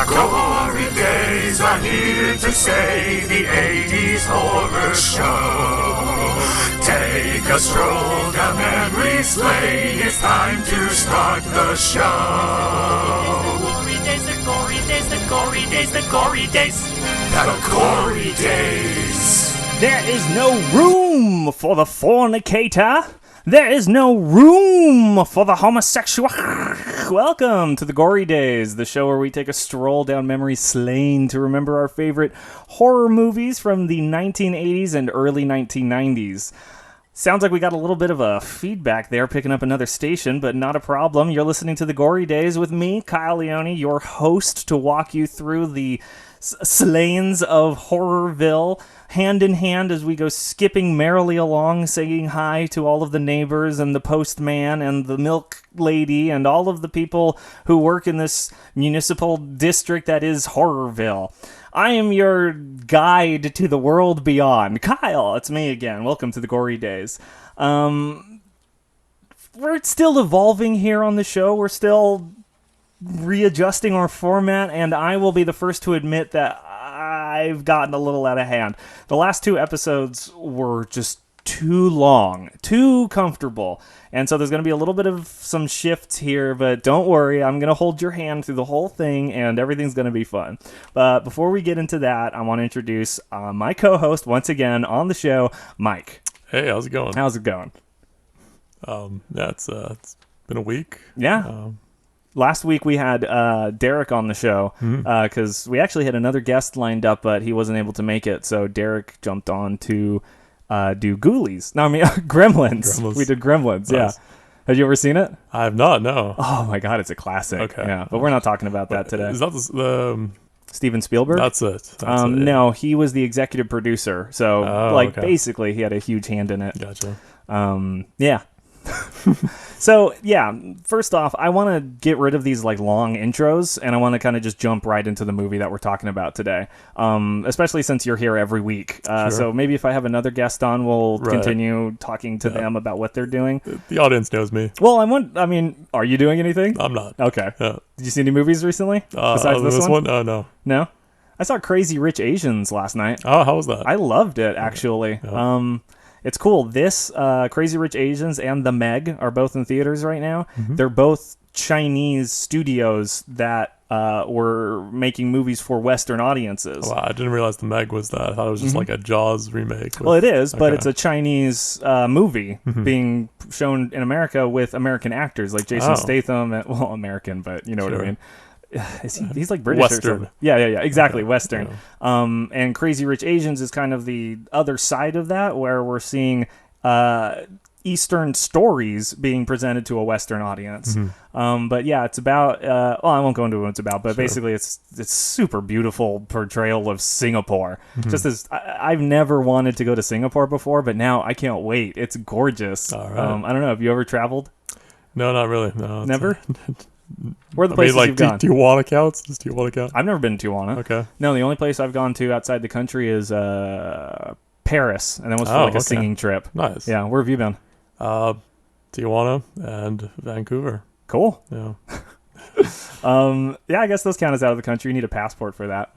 Gory Days are here to say the 80s horror show. Take a stroll down memory's lane. It's time to start the show. The Gory Days, the Gory Days, the Gory Days, the Gory Days. There is no room for the fornicator. There is no room for the homosexual. Welcome to the Gory Days, the show where we take a stroll down memory lane to remember our favorite horror movies from the 1980s and early 1990s. Sounds like we got a little bit of a feedback there, picking up another station, but not a problem. You're listening to the Gory Days with me, Kyle Leone, your host, to walk you through the slanes of Horrorville, hand in hand as we go skipping merrily along, saying hi to all of the neighbors and the postman and the milk lady and all of the people who work in this municipal district that is Horrorville. I am your guide to the world beyond. Kyle, it's me again. Welcome to the Gory Days. We're still evolving here on the show. We're still readjusting our format, and I will be the first to admit that I've gotten a little out of hand. The last two episodes were just too long, too comfortable, and so there's going to be a little bit of some shifts here, but don't worry, I'm going to hold your hand through the whole thing, and everything's going to be fun. But before we get into that, I want to introduce my co-host once again on the show, Mike. Hey, how's it going? How's it going? Yeah, it's been a week. Yeah. Last week we had Derek on the show because we actually had another guest lined up, but he wasn't able to make it. So Derek jumped on to do Ghoulies. No, I mean Gremlins. We did Gremlins. Nice. Yeah. Have you ever seen it? I have not. No. Oh my God, it's a classic. Okay. Yeah, but we're not talking about that today. Is that the Steven Spielberg? That's it. No, he was the executive producer. So basically, he had a huge hand in it. Gotcha. Yeah. So, yeah, first off, I want to get rid of these long intros, and I want to kind of just jump right into the movie that we're talking about today, especially since you're here every week. Sure. So maybe if I have another guest on, we'll continue talking to them about what they're doing. The audience knows me. Well, are you doing anything? I'm not. Okay. Yeah. Did you see any movies recently besides this one? No. No? I saw Crazy Rich Asians last night. Oh, how was that? I loved it, actually. Yeah. It's cool. This, Crazy Rich Asians and The Meg are both in theaters right now. Mm-hmm. They're both Chinese studios that were making movies for Western audiences. Wow, I didn't realize The Meg was that. I thought it was just like a Jaws remake. Well, it is, but it's a Chinese movie being shown in America with American actors like Jason Statham. American, but you know what I mean. He's like British Western. or something. Yeah, exactly, Okay. Western. Yeah. And Crazy Rich Asians is kind of the other side of that, where we're seeing Eastern stories being presented to a Western audience. Mm-hmm. But yeah, it's about, I won't go into what it's about, but basically it's super beautiful portrayal of Singapore. Mm-hmm. Just as, I've never wanted to go to Singapore before, but now I can't wait. It's gorgeous. All right. I don't know, have you ever traveled? No, not really. No. Never? Where are the places you've gone? Tijuana counts? Does Tijuana count? I've never been to Tijuana. Okay. No, the only place I've gone to outside the country is Paris, and that was for a singing trip. Nice. Yeah, where have you been? Tijuana and Vancouver. Cool. Yeah. Yeah, I guess those count as out of the country. You need a passport for that.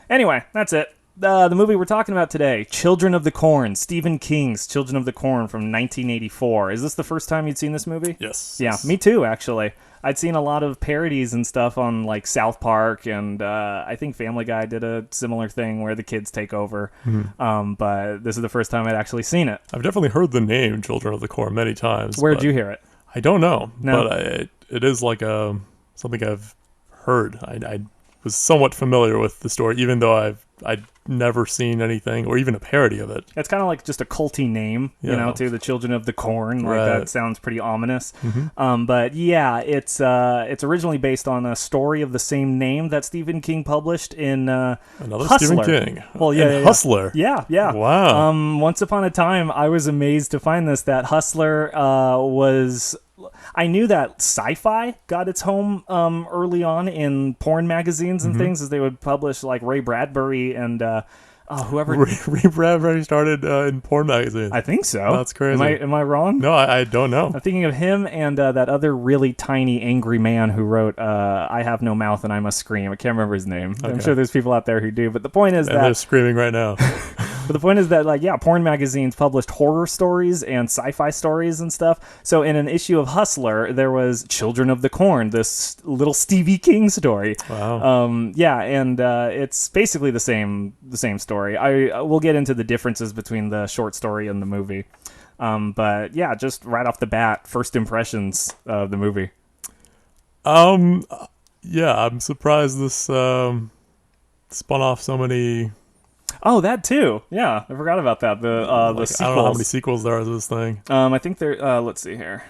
Anyway, that's it. The movie we're talking about today, Children of the Corn, Stephen King's Children of the Corn from 1984. Is this the first time you'd seen this movie? Yes. Yeah, me too, actually. I'd seen a lot of parodies and stuff on South Park, and I think Family Guy did a similar thing where the kids take over. Mm-hmm. But this is the first time I'd actually seen it. I've definitely heard the name Children of the Corn many times. Where did you hear it? I don't know, No. but it is something I've heard. I was somewhat familiar with the story, even though I'd never seen anything or even a parody of it. It's kind of like just a culty name, to the Children of the Corn. That sounds pretty ominous. Mm-hmm. But yeah, it's originally based on a story of the same name that Stephen King published in Another Hustler. Stephen King. Well, yeah. Hustler. Yeah. Wow. Once upon a time, I was amazed to find that Hustler was. I knew that sci-fi got its home early on in porn magazines and things, as they would publish Ray Bradbury and whoever. Rebrand already started in porn magazines. I think so. That's crazy. Am I wrong? No, I don't know. I'm thinking of him and that other really tiny angry man who wrote "I Have No Mouth and I Must Scream." I can't remember his name. I'm Okay. sure there's people out there who do. But the point is And they're screaming right now. But the point is that, like, yeah, porn magazines published horror stories and sci-fi stories and stuff. So in an issue of Hustler, there was Children of the Corn, this little Stevie King story. Wow. Yeah, and it's basically the same story. I will get into the differences between the short story and the movie. But yeah, just right off the bat, first impressions of the movie. Yeah, I'm surprised this spun off so many. Oh, that too. Yeah, I forgot about that. The sequels. I don't know how many sequels there are to this thing. I think there. Let's see here.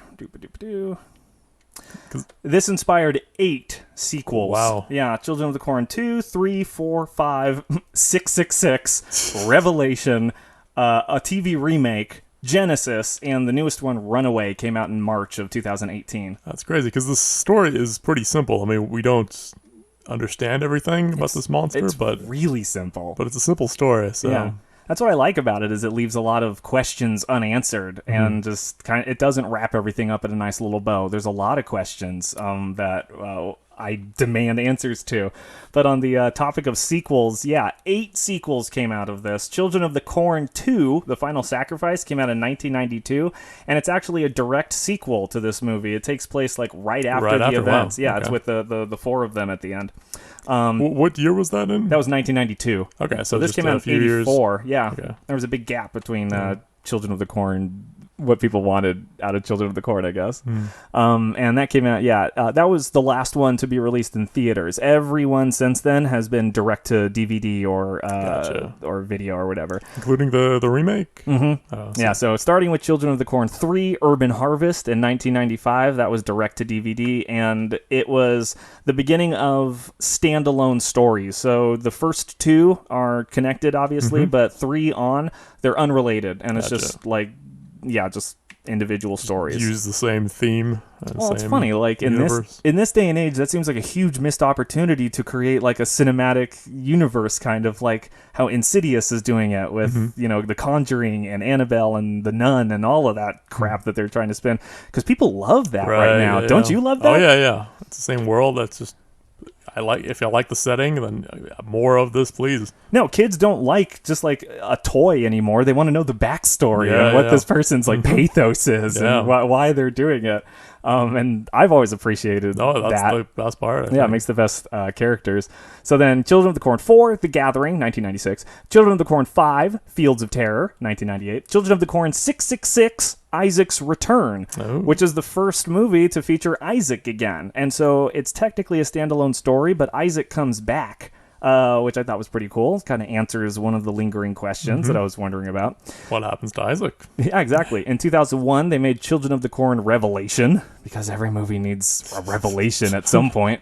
This inspired 8 sequels. Wow. Yeah, Children of the Corn 2, 3, 4, 5, 666, Revelation, a TV remake, Genesis, and the newest one, Runaway, came out in March of 2018. That's crazy because the story is pretty simple. I mean, we don't understand everything about this monster, but really simple. But it's a simple story. So yeah, that's what I like about it, is it leaves a lot of questions unanswered, and just kind of, it doesn't wrap everything up in a nice little bow. There's a lot of questions that I demand answers to. But on the topic of sequels, yeah, 8 sequels came out of this. Children of the Corn 2, The Final Sacrifice, came out in 1992, and it's actually a direct sequel to this movie. It takes place like right after the events. Wow. Yeah, okay. It's with the 4 of them at the end. What year was that in? That was 1992. Okay, so this just came out in 84. Years. Yeah, okay. There was a big gap between Children of the Corn, what people wanted out of Children of the Corn, I guess. And that came out, that was the last one to be released in theaters. Everyone since then has been direct to DVD or video or whatever. Including the remake? Mm-hmm. Yeah, so starting with Children of the Corn 3, Urban Harvest in 1995, that was direct to DVD, and it was the beginning of standalone stories. So the first 2 are connected, obviously, but 3 on, they're unrelated, and it's just like, just individual stories. Use the same theme. Well, it's funny, like in this day and age, that seems like a huge missed opportunity to create like a cinematic universe, kind of like how Insidious is doing it with The Conjuring and Annabelle and The Nun and all of that crap that they're trying to spin, because people love that right now. Yeah. Don't you love that? Oh yeah, it's the same world. That's just. If I like the setting, then more of this, please. No, kids don't like just like a toy anymore. They want to know the backstory and what this person's like pathos is and why they're doing it. And I've always appreciated that's that. the best part. It makes the best characters. So then Children of the Corn 4, The Gathering, 1996. Children of the Corn 5, Fields of Terror, 1998. Children of the Corn 666, Isaac's Return, which is the first movie to feature Isaac again. And so it's technically a standalone story, but Isaac comes back, which I thought was pretty cool. It kind of answers one of the lingering questions that I was wondering about. What happens to Isaac? Yeah, exactly. In 2001, they made Children of the Corn Revelation, because every movie needs a revelation at some point.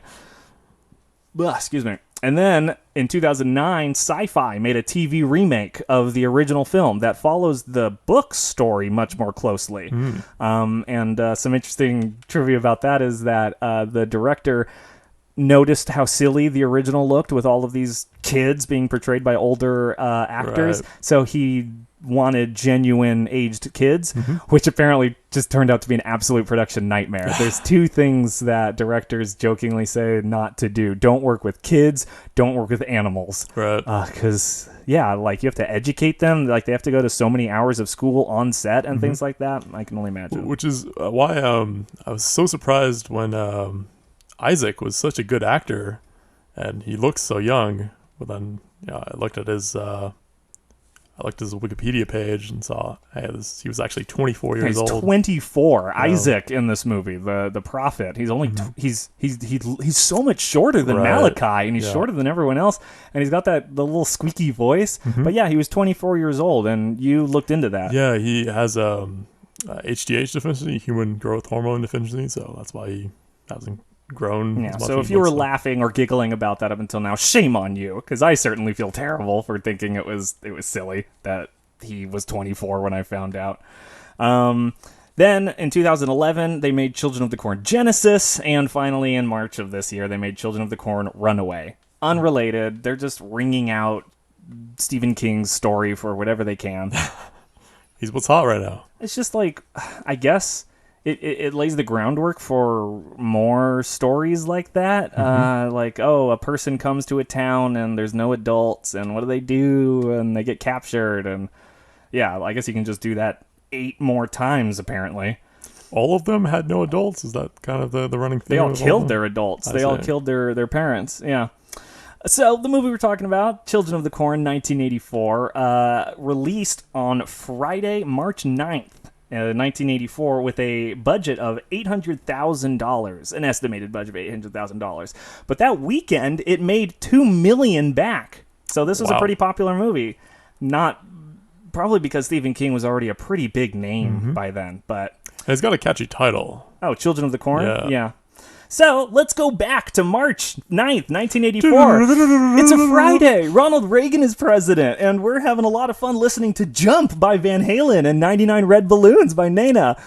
Excuse me. And then in 2009, Sci-Fi made a TV remake of the original film that follows the book story much more closely. And some interesting trivia about that is that the director noticed how silly the original looked with all of these kids being portrayed by older actors. Right. So he wanted genuine aged kids, which apparently just turned out to be an absolute production nightmare. There's 2 things that directors jokingly say not to do. Don't work with kids, don't work with animals. Right. Because, like you have to educate them. Like they have to go to so many hours of school on set and things like that. I can only imagine. Which is why I was so surprised when Isaac was such a good actor and he looks so young. But then I looked at his Wikipedia page and saw, he was actually 24 years old. He's 24. Isaac in this movie, the prophet. He's only he's so much shorter than Malachi, and he's shorter than everyone else. And he's got the little squeaky voice. But he was 24 years old, and you looked into that. Yeah, he has HGH deficiency, human growth hormone deficiency, so that's why he hasn't grown. Yeah, so if you were laughing or giggling about that up until now, shame on you, because I certainly feel terrible for thinking it was silly that he was 24 when I found out. Then in 2011 they made Children of the Corn Genesis, and finally in March of this year they made Children of the Corn Runaway. Unrelated, they're just wringing out Stephen King's story for whatever they can. He's what's hot right now. It's just like, I guess it lays the groundwork for more stories like that. Like, oh, a person comes to a town and there's no adults, and what do they do? And they get captured. And yeah, I guess you can just do that 8 more times, apparently. All of them had no adults? Is that kind of the running theme? They all killed their adults. They all killed their parents. Yeah. So the movie we're talking about, Children of the Corn, 1984, released on Friday, March 9th, 1984, with a budget of $800,000, an estimated budget of $800,000. But that weekend, it made $2 million back. So this was a pretty popular movie. Not probably because Stephen King was already a pretty big name by then, but it's got a catchy title. Oh, Children of the Corn? Yeah. So, let's go back to March 9th, 1984. It's a Friday. Ronald Reagan is president, and we're having a lot of fun listening to Jump by Van Halen and 99 Red Balloons by Nena.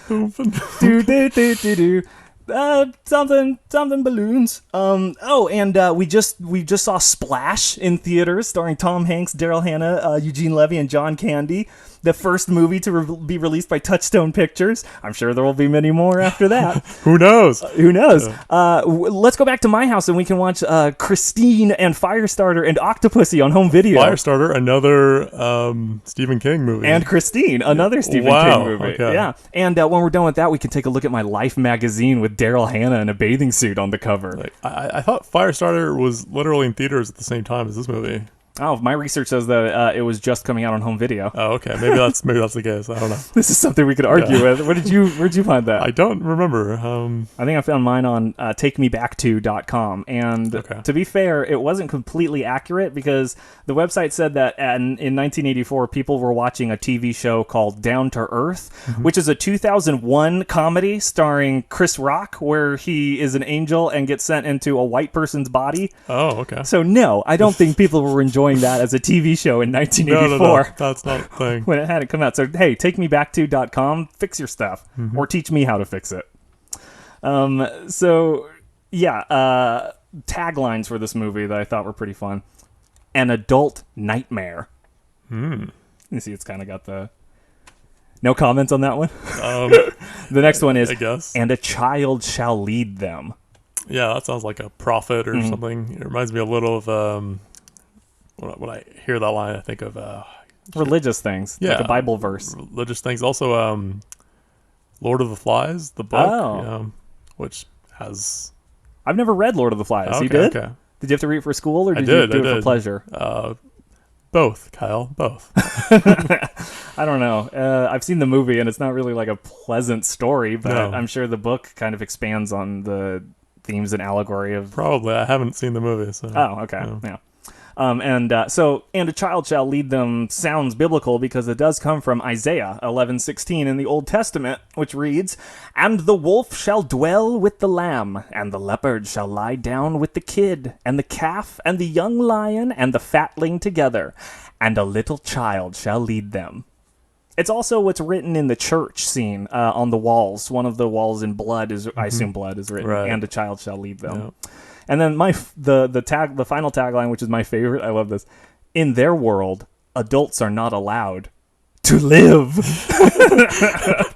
Something balloons. We just saw Splash in theaters, starring Tom Hanks, Daryl Hannah, Eugene Levy, and John Candy. The first movie to be released by Touchstone Pictures. I'm sure there will be many more after that. Who knows? Who knows? Let's go back to my house and we can watch Christine and Firestarter and Octopussy on home video. Firestarter, another Stephen King movie. And Christine, another Stephen King movie. Okay. Yeah. And when we're done with that, we can take a look at my Life magazine with Daryl Hannah in a bathing suit on the cover. I thought Firestarter was literally in theaters at the same time as this movie. Oh, my research says that it was just coming out on home video. Oh, okay. Maybe that's the case. I don't know. This is something we could argue with. Where'd you find that? I don't remember. I think I found mine on takemeback2.com. And to be fair, it wasn't completely accurate because the website said that in 1984, people were watching a TV show called Down to Earth, which is a 2001 comedy starring Chris Rock, where he is an angel and gets sent into a white person's body. Oh, okay. So no, I don't think people were enjoying that as a TV show in 1984. No, that's not a thing. When it had it come out. So, hey, takemeback2.com, fix your stuff. Or teach me how to fix it. Taglines for this movie that I thought were pretty fun. An adult nightmare. You see, it's kind of got the... No comments on that one? The next one is, I guess. And a child shall lead them. Yeah, that sounds like a prophet or something. It reminds me a little of... when I hear that line, I think of religious things, like a Bible verse. Religious things. Also, Lord of the Flies, the book, which has... I've never read Lord of the Flies. Okay, you did? Okay. Did you have to read it for school, or did you do it for pleasure? Both, Kyle. Both. I don't know. I've seen the movie, and it's not really like a pleasant story, but I'm sure the book kind of expands on the themes and allegory of... Probably. I haven't seen the movie, so... Oh, okay. Yeah. And a child shall lead them sounds biblical because it does come from Isaiah 11:16 in the Old Testament, which reads, And the wolf shall dwell with the lamb, and the leopard shall lie down with the kid, and the calf, and the young lion, and the fatling together, and a little child shall lead them. It's also what's written in the church scene on the walls. One of the walls in blood is, I assume blood is written, and a child shall lead them. Yeah. And then the final tagline, which is my favorite, I love this. In their world, adults are not allowed to live.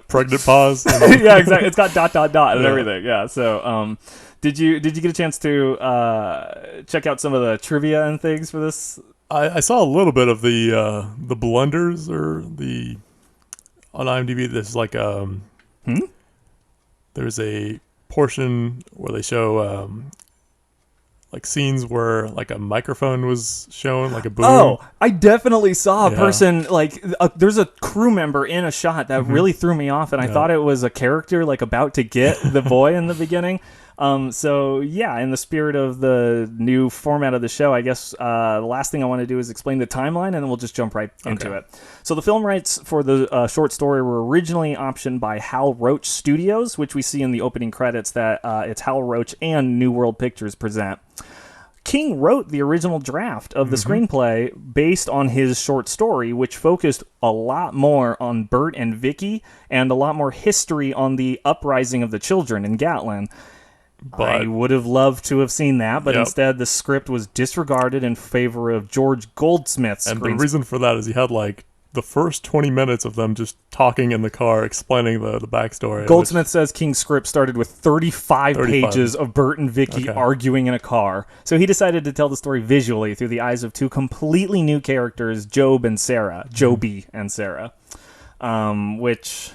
Pregnant pause. Yeah, exactly. It's got ... and everything. Yeah. So, did you get a chance to check out some of the trivia and things for this? I saw a little bit of the blunders or the on IMDb. There's like there's a portion where they show like scenes where like a microphone was shown, like a boom. Oh, I definitely saw a person, like there's a crew member in a shot that really threw me off, and I thought it was a character like about to get the boy in the beginning. So yeah, in the spirit of the new format of the show, I guess the last thing I want to do is explain the timeline, and then we'll just jump right into it. So the film rights for the short story were originally optioned by Hal Roach Studios, which we see in the opening credits that it's Hal Roach and New World Pictures present. King wrote the original draft of the screenplay based on his short story, which focused a lot more on Burt and Vicky and a lot more history on the uprising of the children in Gatlin. But I would have loved to have seen that, but Yep. instead the script was disregarded in favor of George Goldsmith's and the screen. reason for that is he had like the first 20 minutes of them just talking in the car, explaining the backstory. Goldsmith says King's script started with 35 35. pages of Burt and Vicky Okay. arguing in a car. So he decided to tell the story visually through the eyes of two completely new characters, Job and Sarah. Joby and Sarah. Which,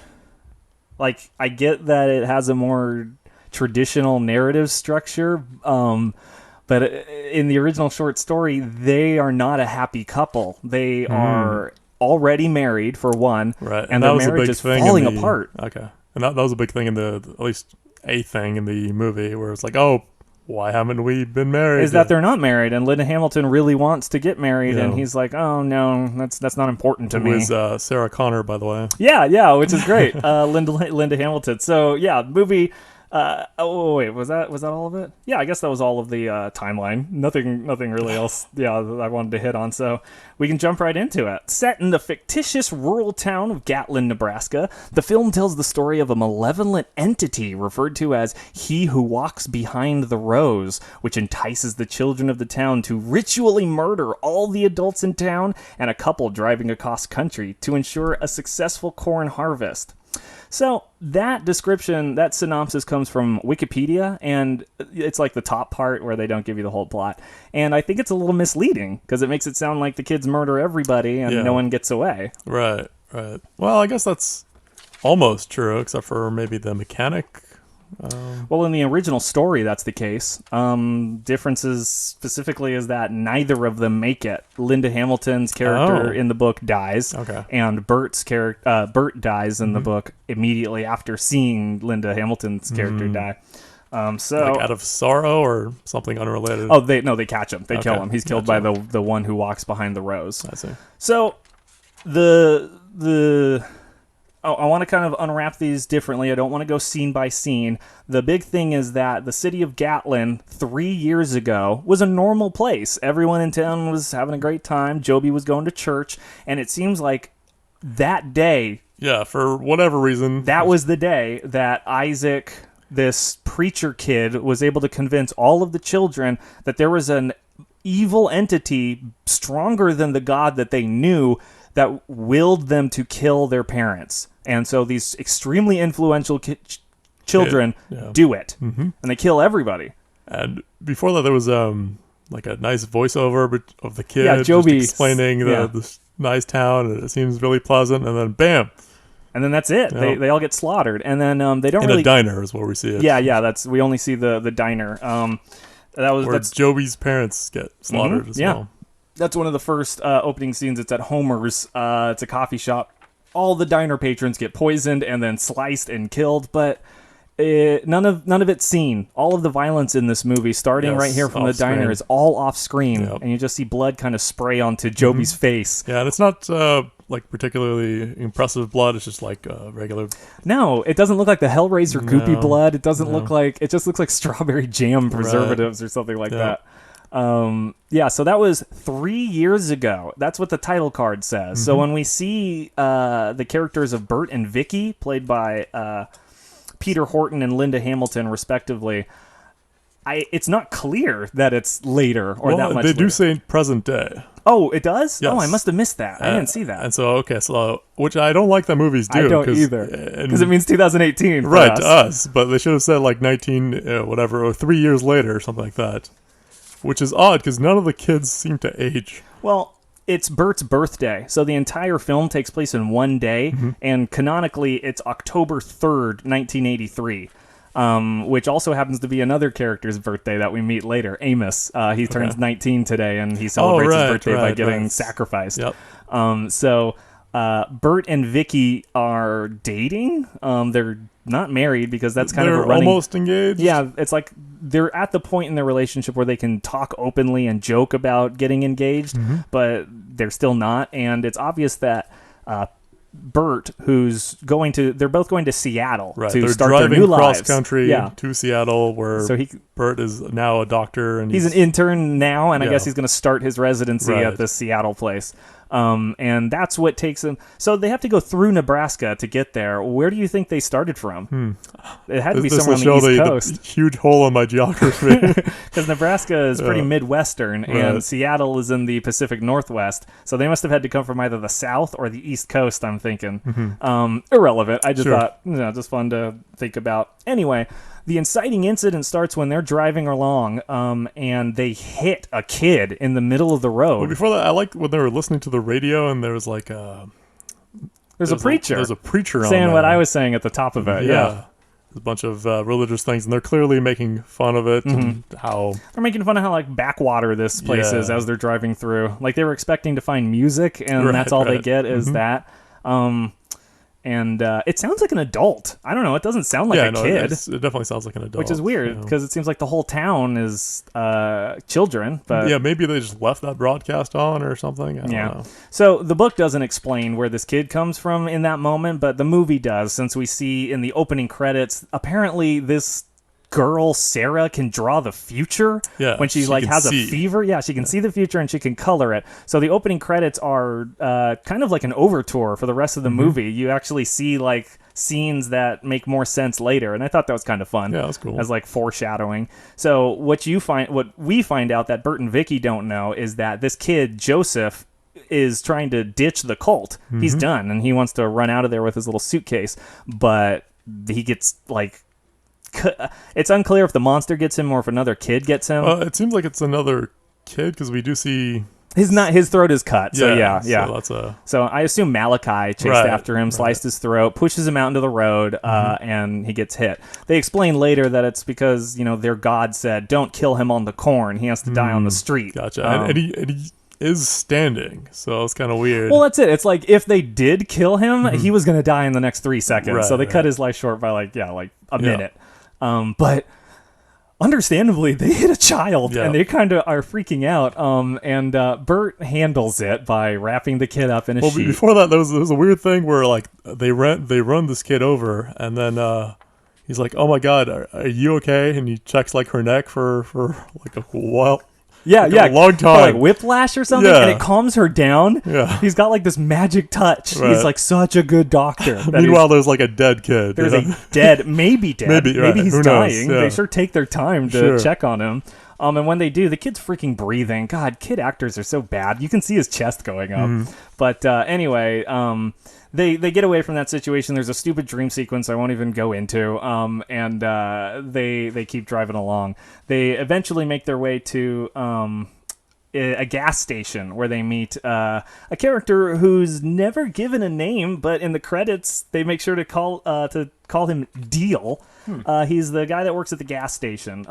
like, I get that it has a more traditional narrative structure, but in the original short story, they are not a happy couple. They are already married, for one, Right, and that their was a marriage big is thing in falling the- apart. Okay, and that was a big thing in at least a thing in the movie where it's like, oh, why haven't we been married? Is that they're not married, and Linda Hamilton really wants to get married, and Yeah. he's like, "Oh no, that's not important to Who me." is Sarah Connor, by the way? Yeah, which is great. Linda Hamilton. So yeah, movie. Oh wait, was that all of it? Yeah, I guess that was all of the timeline. Nothing really else. Yeah, that I wanted to hit on. So we can jump right into it. Set in the fictitious rural town of Gatlin, Nebraska, the film tells the story of a malevolent entity referred to as "He Who Walks Behind the Rose," which entices the children of the town to ritually murder all the adults in town and a couple driving across country to ensure a successful corn harvest. So that description, that synopsis comes from Wikipedia, and it's like the top part where they don't give you the whole plot. And I think it's a little misleading because it makes it sound like the kids murder everybody and Yeah. no one gets away. Right. Well, I guess that's almost true, except for maybe the mechanic. Well, in the original story, that's the case. Differences specifically is that neither of them make it. Linda Hamilton's character Oh. in the book dies, Okay. and Burt dies in the book immediately after seeing Linda Hamilton's character die. So Like out of sorrow or something unrelated. Oh, they catch him. They kill Okay, him. He's killed gotcha. by the one who walks behind the rose. I see. So I want to kind of unwrap these differently. I don't want to go scene by scene. The big thing is that the city of Gatlin 3 years ago was a normal place. Everyone in town was having a great time. Joby was going to church, and it seems like that day, Yeah, for whatever reason. that was the day that Isaac, this preacher kid, was able to convince all of the children that there was an evil entity stronger than the God that they knew that willed them to kill their parents. And so these extremely influential children Yeah. do it. And they kill everybody. And before that, there was like a nice voiceover of the kid just Joby, explaining yeah. this nice town, and it seems really pleasant. And then, bam, And then that's it. Yeah. They all get slaughtered. And then they don't in really... a diner is where we see it. Yeah, we only see the diner. Where That's Joby's parents get slaughtered as yeah. well. That's one of the first opening scenes. It's at Homer's. It's a coffee shop. All the diner patrons get poisoned and then sliced and killed, but none of it's seen. All of the violence in this movie, starting Yes, right here from the off screen. diner, is all off screen, Yep. and you just see blood kind of spray onto Joby's face. Yeah, and it's not like particularly impressive blood. It's just like regular. No, it doesn't look like the Hellraiser goopy No, blood. It doesn't look like... It just looks like strawberry jam preservatives or something like Yeah. that. So that was 3 years ago. That's what the title card says. So when we see the characters of Burt and Vicky, played by Peter Horton and Linda Hamilton, respectively, it's not clear that it's later or that much they later. do say present day. Oh, it does? Yes. Oh, I must have missed that. I didn't see that. And so, which I don't like that movies do. I don't 'cause- either. and- Because it means 2018 for right us. to us, but they should have said like 19 whatever, or 3 years later or something like that, which is odd because none of the kids seem to age. Well, it's Bert's birthday, so the entire film takes place in one day, and canonically it's October 3rd, 1983, which also happens to be another character's birthday that we meet later, Amos. He turns 19 today, and he celebrates his birthday by getting sacrificed. Yep. So Burt and Vicky are dating. They're not married because that's kind They're of a running... almost engaged. Yeah, it's like they're at the point in their relationship where they can talk openly and joke about getting engaged, but they're still not. And it's obvious that Burt, they're both going to Seattle Right. to They're start their driving new cross lives. country Yeah. to Seattle, where So Burt is now a doctor, and he's an intern now, and I Yeah. guess he's going to start his residency Right. at this Seattle place. And that's what takes him. So they have to go through Nebraska to get there. Where do you think they started from? It had to be This somewhere on will the show East Coast. the huge hole in my geography. Because Nebraska is pretty Midwestern, and Right. Seattle is in the Pacific Northwest. So they must have had to come from either the South or the East Coast, I'm thinking. Irrelevant. I just Sure. thought, just fun to think about. Anyway, the inciting incident starts when they're driving along, and they hit a kid in the middle of the road. Well, before that, I liked when they were listening to the radio, and there was like There's a preacher There's a preacher on saying there. what I was saying at the top of it. Yeah. There's a bunch of religious things, and they're clearly making fun of it and how. They're making fun of how like backwater this place Yeah. is as they're driving through. Like they were expecting to find music, and Right, that's all they right. get is that. And it sounds like an adult. I don't know. It doesn't sound like a kid, it definitely sounds like an adult. which is weird you know. because it seems like the whole town is children. But Yeah, maybe they just left that broadcast on or something. I don't know. So the book doesn't explain where this kid comes from in that moment, but the movie does, since we see in the opening credits, apparently this girl, Sarah, can draw the future Yeah, when she she like can has see. a fever. Yeah, she can see the future and she can color it. So the opening credits are kind of like an overture for the rest of the movie. You actually see like scenes that make more sense later, and I thought that was kind of fun. Yeah, that's cool. As like foreshadowing. So what we find out that Burt and Vicky don't know is that this kid Joseph is trying to ditch the cult. He's done, and he wants to run out of there with his little suitcase, but he gets like it's unclear if the monster gets him or if another kid gets him. It seems like it's another kid because we do see. His throat is cut, so yeah. So that's a. So I assume Malachi chased Right, after him, sliced his throat, pushes him out into the road, and he gets hit. They explain later that it's because their god said, "Don't kill him on the corn. He has to die on the street." Gotcha. And he is standing, so it's kind of weird. Well, that's it. It's like if they did kill him, he was going to die in the next 3 seconds. Right, so they cut right. his life short by like a minute. But understandably, they hit a child, Yeah. and they kind of are freaking out. And Burt handles it by wrapping the kid up in a Well, sheet. before that, there was a weird thing where like they run this kid over, and then he's like, "Oh my God, are you okay?" And he checks like her neck for like a while. Yeah, Like, yeah, a long for, time. like whiplash or something, Yeah. and it calms her down. Yeah. He's got like this magic touch. He's Right. like such a good doctor. that he's- Meanwhile, there's like a dead kid. there's you know? a dead, maybe dead, Maybe, right. he's Who knows? dying. Yeah. They sure take their time to Sure. check on him. And when they do, the kid's freaking breathing. God, kid actors are so bad. You can see his chest going up. Mm-hmm. But anyway, they get away from that situation. There's a stupid dream sequence I won't even go into. And they keep driving along. They eventually make their way to a gas station where they meet a character who's never given a name, but in the credits they make sure to call him Deal. He's the guy that works at the gas station,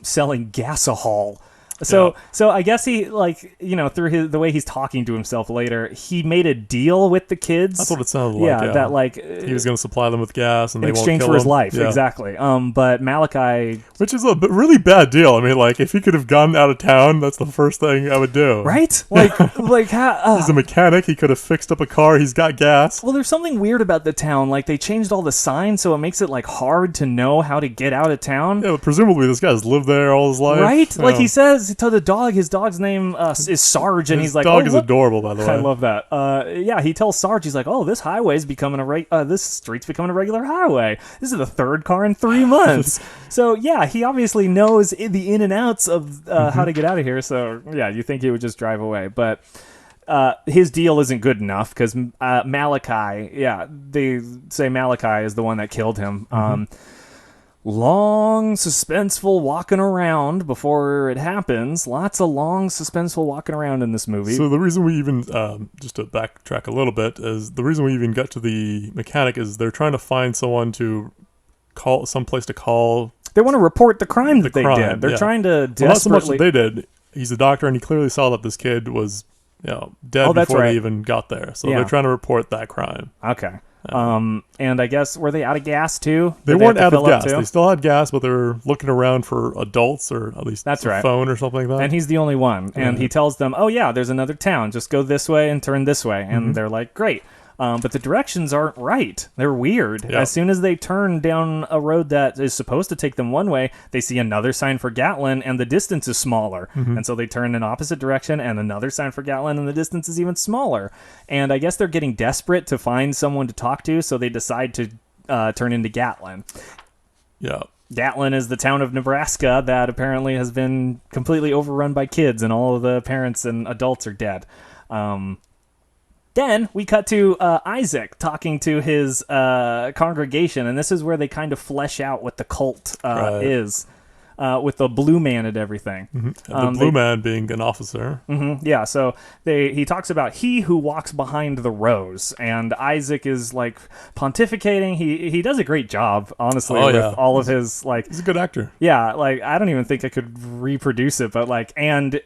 selling gasohol. So I guess he through the way he's talking to himself later, he made a deal with the kids. That's what it sounded like. Yeah, that like he was going to supply them with gas, and in they won't exchange kill for his him. life. Yeah. Exactly. But Malachi, Which is a really bad deal. I mean, like if he could have gone out of town, that's the first thing I would do. right? Like how. He's a mechanic. He could have fixed up a car. He's got gas. Well, there's something weird about the town. Like, they changed all the signs, so it makes it, like, hard to know how to get out of town. Yeah, but presumably this guy's lived there all his life. Right? Yeah. Like, he says to the dog, his dog's name is Sarge, and His he's like, dog oh, is look. adorable, by the way. I love that. Yeah, he tells Sarge, he's like, oh, this highway's becoming this street's becoming a regular highway. This is the third car in 3 months. So, yeah, he obviously knows the in and outs of how to get out of here. So, yeah, you think he would just drive away. But his deal isn't good enough because Malachi, they say Malachi is the one that killed him. Long, suspenseful walking around before it happens. Lots of long, suspenseful walking around in this movie. So the reason we even, just to backtrack a little bit, is the reason we even got to the mechanic is they're trying to find someone to call, someplace to call. They want to report the crime that they crime, did. They're yeah. trying to desperately... Well, not so much that they did. He's a doctor, and he clearly saw that this kid was, dead Oh, that's before right. they even got there. So Yeah. they're trying to report that crime. Okay. And I guess, were they out of gas too? They Did weren't have to out of fill up gas. too? They still had gas, but they were looking around for adults, or at least That's a right. phone or something like that. And he's the only one. And Yeah. he tells them, oh, yeah, there's another town. Just go this way and turn this way. And they're like, great. But the directions aren't right. They're weird. Yeah. As soon as they turn down a road that is supposed to take them one way, they see another sign for Gatlin, and the distance is smaller. And so they turn in opposite direction, and another sign for Gatlin, and the distance is even smaller. And I guess they're getting desperate to find someone to talk to, so they decide to turn into Gatlin. Yeah. Gatlin is the town of Nebraska that apparently has been completely overrun by kids, and all of the parents and adults are dead. Then we cut to Isaac talking to his congregation, and this is where they kind of flesh out what the cult is, with the blue man and everything. And the blue man being an officer. Yeah, so he talks about he who walks behind the rose, and Isaac is like pontificating. He does a great job, honestly, with all of his like. He's a good actor. Yeah, like I don't even think I could reproduce it, but like and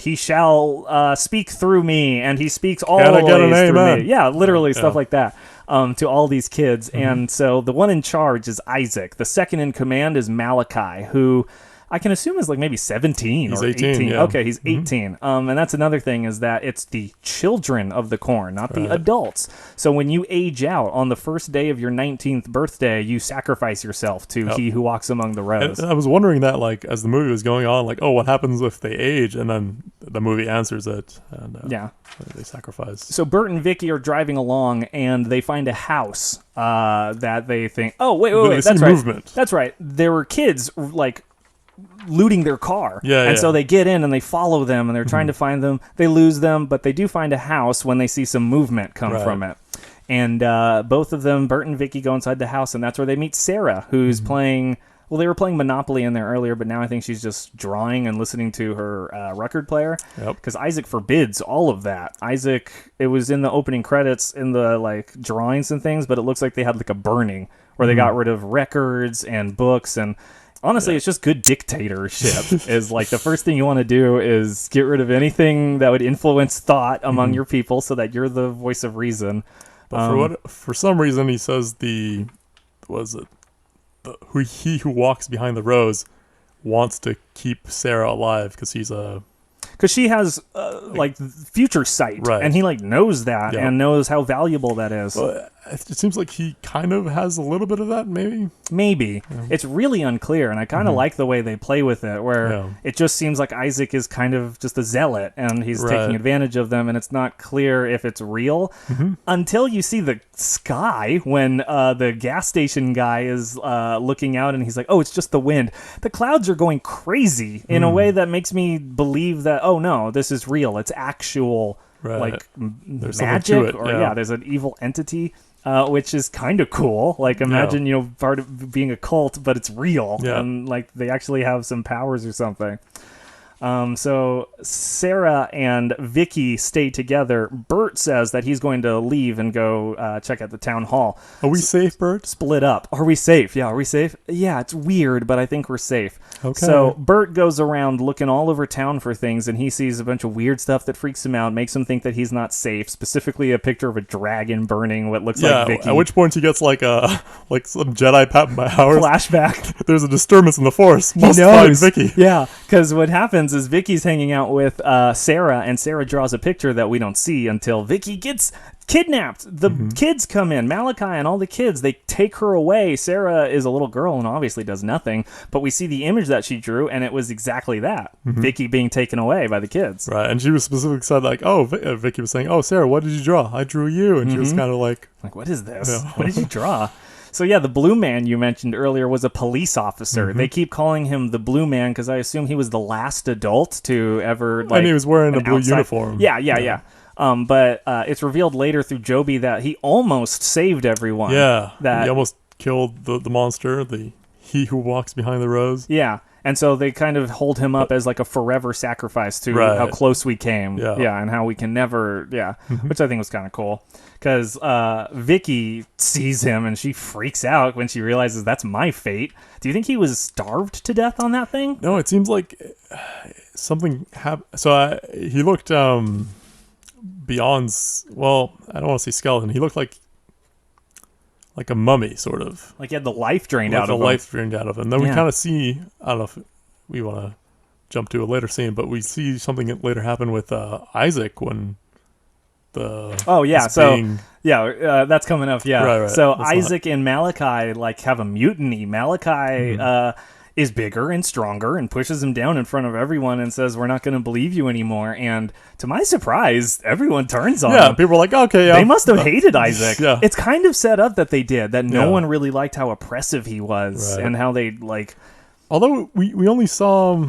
he shall speak through me, and he speaks always through me. Yeah, literally stuff like that. To all these kids. And so the one in charge is Isaac. The second in command is Malachi, who I can assume is like maybe 17 He's or 18. yeah. Okay, he's 18. And that's another thing, is that it's the children of the corn, not the adults. So when you age out on the first day of your 19th birthday, you sacrifice yourself to he who walks among the rows. And I was wondering that, like, as the movie was going on, like, oh, what happens if they age? And then the movie answers it. And they sacrifice. So Burt and Vicky are driving along, and they find a house that they think, oh, wait, that's right. Movement. That's right. There were kids, like, looting their car. And so they get in and they follow them, and they're trying to find them. They lose them, but they do find a house when they see some movement come from it. And both of them, Burt and Vicky, go inside the house, and that's where they meet Sarah, who's playing... Well, they were playing Monopoly in there earlier, but now I think she's just drawing and listening to her record player. Because Isaac forbids all of that. Isaac, it was in the opening credits in the like drawings and things, but it looks like they had like a burning where they got rid of records and books. And honestly, it's just good dictatorship. Is like the first thing you want to do is get rid of anything that would influence thought among your people, so that you're the voice of reason. But for some reason, he says he who walks behind the rose wants to keep Sarah alive because she has like future sight, and he like knows that and knows how valuable that is. Well, it seems like he kind of has a little bit of that, maybe. It's really unclear, and I kind of like the way they play with it, where it just seems like Isaac is kind of just a zealot, and he's taking advantage of them, and it's not clear if it's real until you see the sky when the gas station guy is looking out, and he's like, oh, it's just the wind. The clouds are going crazy in a way that makes me believe that, oh no, this is real. It's actual like there's magic, or there's an evil entity. Which is kind of cool. Like, imagine, part of being a cult, but it's real. And, like, they actually have some powers or something. So Sarah and Vicky stay together. Burt says that he's going to leave and go check out the town hall. Are we safe, Burt? Split up. Are we safe? Yeah, are we safe? Yeah, it's weird, but I think we're safe. Okay. So Burt goes around looking all over town for things, and he sees a bunch of weird stuff that freaks him out, makes him think that he's not safe, specifically a picture of a dragon burning what looks like Vicky. At which point he gets like some Jedi powers. Flashback. There's a disturbance in the Force. Must find Vicky. Yeah, because what happens is Vicky's hanging out with Sarah, and Sarah draws a picture that we don't see until Vicky gets kidnapped. The kids come in, Malachi and all the kids, they take her away. Sarah is a little girl and obviously does nothing, but we see the image that she drew, and it was exactly that. Vicky being taken away by the kids. Right, and she was specifically said like, oh, Vicky was saying, oh, Sarah, what did you draw? I drew you. And she was kind of like, what is this? What did you draw? So yeah, the blue man you mentioned earlier was a police officer. They keep calling him the blue man because I assume he was the last adult to ever, like, and he was wearing a blue uniform. Yeah. But it's revealed later through Joby that he almost saved everyone. Yeah, that he almost killed the monster, he who walks behind the rose. Yeah, and so they kind of hold him up as like a forever sacrifice to how close we came. Yeah, and how we can never, which I think was kind of cool. Because Vicky sees him and she freaks out when she realizes that's my fate. Do you think he was starved to death on that thing? No, it seems like something happened. So he looked beyond, well, I don't want to say skeleton. He looked like a mummy, sort of. Like he had the life drained out of him. The life drained out of him. Then we kind of see, I don't know if we want to jump to a later scene, but we see something that later happened with Isaac when Oh yeah, this so being- that's coming up. Yeah, Right. so That's Isaac and Malachi like have a mutiny. Malachi is bigger and stronger and pushes him down in front of everyone and says, "We're not going to believe you anymore." And to my surprise, everyone turns on him. people are like, okay, yeah. They must have hated Isaac. Yeah. It's kind of set up that they did. That no Yeah. one really liked how oppressive he was Right. and how they like. Although we only saw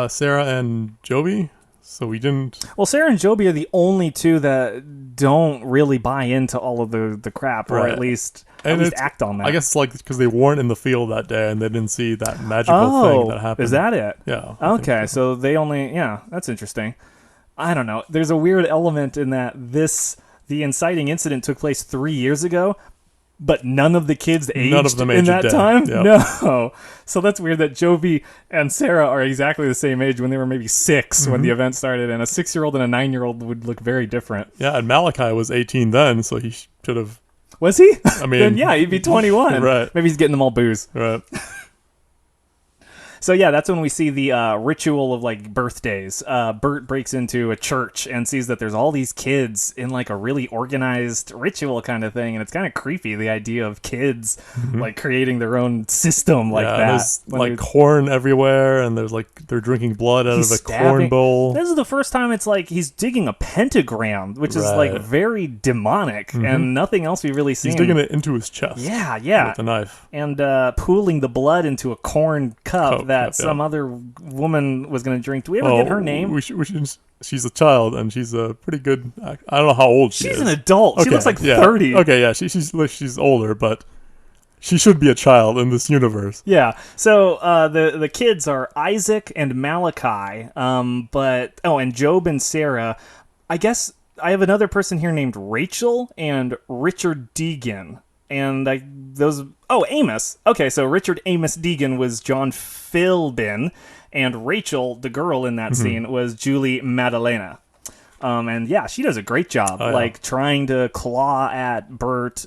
Sarah and Joby, so we didn't. Well, Sarah and Joby are the only two that don't really buy into all of the crap, or Right. at least And it's- act on that. I guess like because they weren't in the field that day and they didn't see that magical thing that happened. Is that it? Yeah. I think Okay, so they only that's interesting. I don't know. There's a weird element in that the inciting incident took place 3 years ago, but none of the kids aged None of them in aged that dead. time. Yep. No, so that's weird that Joby and Sarah are exactly the same age when they were maybe 6 when the event started, and a 6-year-old and a 9-year-old would look very different. Yeah, and Malachi was 18 then, so he should have. Was he? I mean, Then yeah, he'd be 21. Right. Maybe he's getting them all booze. Right. So yeah, that's when we see the ritual of like birthdays. Burt breaks into a church and sees that there's all these kids in like a really organized ritual kind of thing, and it's kind of creepy, the idea of kids like creating their own system like yeah, that. there's When like they're- corn everywhere, and there's like they're drinking blood out he's of a corn stabbing- bowl. This is the first time it's like he's digging a pentagram, which is like Right. very demonic, and nothing else we've really seen. He's digging it into his chest. Yeah. With a knife. And pooling the blood into a corn cup that cup, yeah. some other woman was going to drink. Do we ever get her name? We should, she's a child, and she's a pretty good. I don't know how old she is. She's an adult. She looks like 30. Okay, yeah, she's older, but she should be a child in this universe. Yeah. So the kids are Isaac and Malachi, and Job and Sarah. I guess I have another person here named Rachel and Richard Deegan. And Amos. Okay, so Richard Amos Deegan was John Philbin, and Rachel, the girl in that scene, was Julie Madalena. And yeah, she does a great job, like trying to claw at Burt.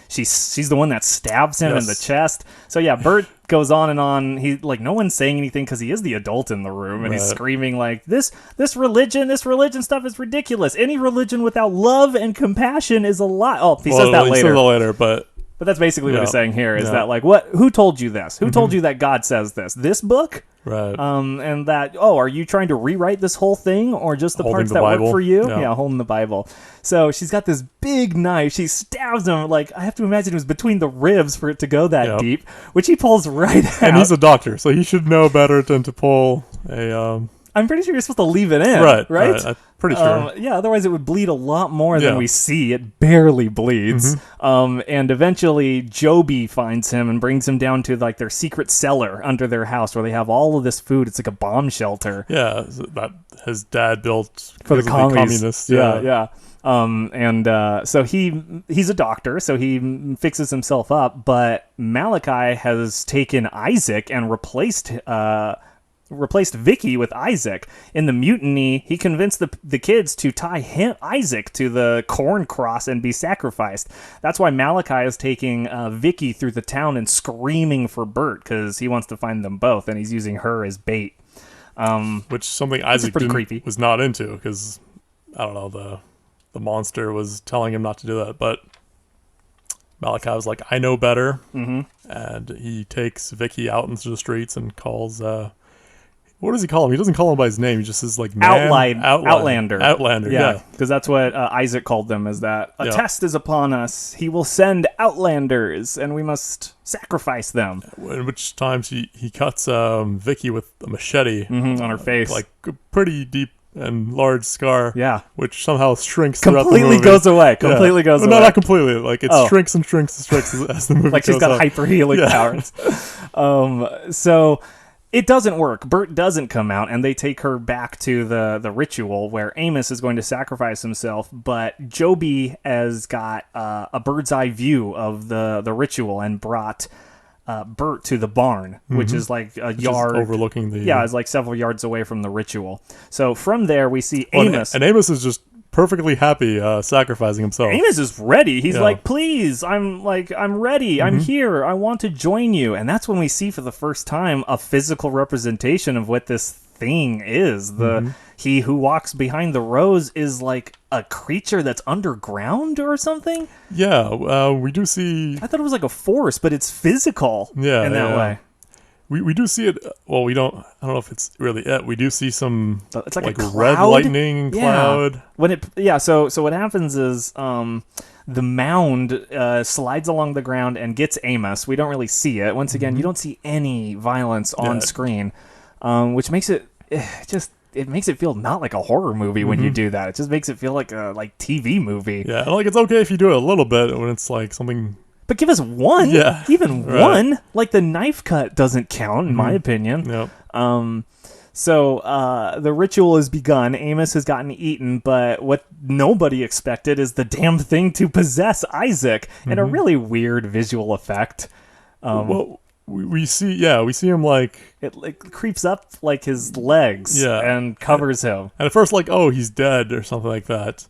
She's the one that stabs him in the chest. So yeah, Burt goes on and on. He like no one's saying anything because he is the adult in the room, and he's screaming like this religion stuff is ridiculous. Any religion without love and compassion is a lie. Oh, he says that He later. says that later, but But that's basically what he's saying here is Yeah. that like who told you this? Who told you that God says this book? right. And that, are you trying to rewrite this whole thing or just the Holding parts the that Bible? work for you? Yeah. Holding the Bible. So she's got this big knife. She stabs him. Like, I have to imagine it was between the ribs for it to go that Yep. deep, which he pulls right out. And he's a doctor, so he should know better than to pull a. I'm pretty sure you're supposed to leave it in. Right. Right? I'm pretty sure. Yeah, otherwise it would bleed a lot more than Yeah. we see. It barely bleeds. And eventually Joby finds him and brings him down to like their secret cellar under their house where they have all of this food. It's like a bomb shelter Yeah, so that his dad built for the because of communists. communists. Yeah. So he's a doctor, so he fixes himself up. But Malachi has taken Isaac and replaced Vicky with Isaac. In the mutiny, he convinced the kids to tie Isaac to the corn cross and be sacrificed. That's why Malachi is taking Vicky through the town and screaming for Burt because he wants to find them both, and he's using her as bait. Which something Isaac pretty creepy. was not into because I don't know the monster was telling him not to do that, but Malachi was like, I know better, and he takes Vicky out into the streets and calls. What does he call him? He doesn't call him by his name. He just says like man, Outlander. Outlander. Yeah. Because that's what Isaac called them. Is that a Yeah. test is upon us? He will send outlanders, and we must sacrifice them. In which times he cuts Vicky with a machete On her face, like a pretty deep and large scar. Yeah. Which somehow shrinks throughout the completely movie. goes away. Yeah. Completely goes Well, away. No, not completely. Like it Oh. shrinks and shrinks and shrinks as the movie Like she's goes got on. hyper healing Yeah. powers. So it doesn't work. Burt doesn't come out, and they take her back to the ritual where Amos is going to sacrifice himself. But Joby has got a bird's eye view of the ritual and brought Burt to the barn, which is like a Just yard overlooking the Yeah, it's like several yards away from the ritual. So from there, we see Well, Amos. and Amos is just perfectly happy sacrificing himself. Amos is ready. He's Yeah. like, please, I'm ready. I'm here. I want to join you. And that's when we see for the first time a physical representation of what this thing is. He who walks behind the rose is like a creature that's underground or something. Yeah, we do see. I thought it was like a force, but it's physical. Yeah, in that way. We do see it. Well, we don't. I don't know if it's really it. We do see some. It's like a red cloud? lightning cloud. When it so what happens is the mound slides along the ground and gets Amos. We don't really see it. Once again, you don't see any violence on screen, which makes it it makes it feel not like a horror movie when you do that. It just makes it feel like a TV movie. Yeah, like it's okay if you do it a little bit when it's like something. But give us one. Yeah. Even right. one. Like the knife cut doesn't count, in my opinion. Yep. So the ritual has begun. Amos has gotten eaten, but what nobody expected is the damn thing to possess Isaac in a really weird visual effect. Well, we see him like it creeps up like his legs and covers him. And at first, like, oh, he's dead or something like that.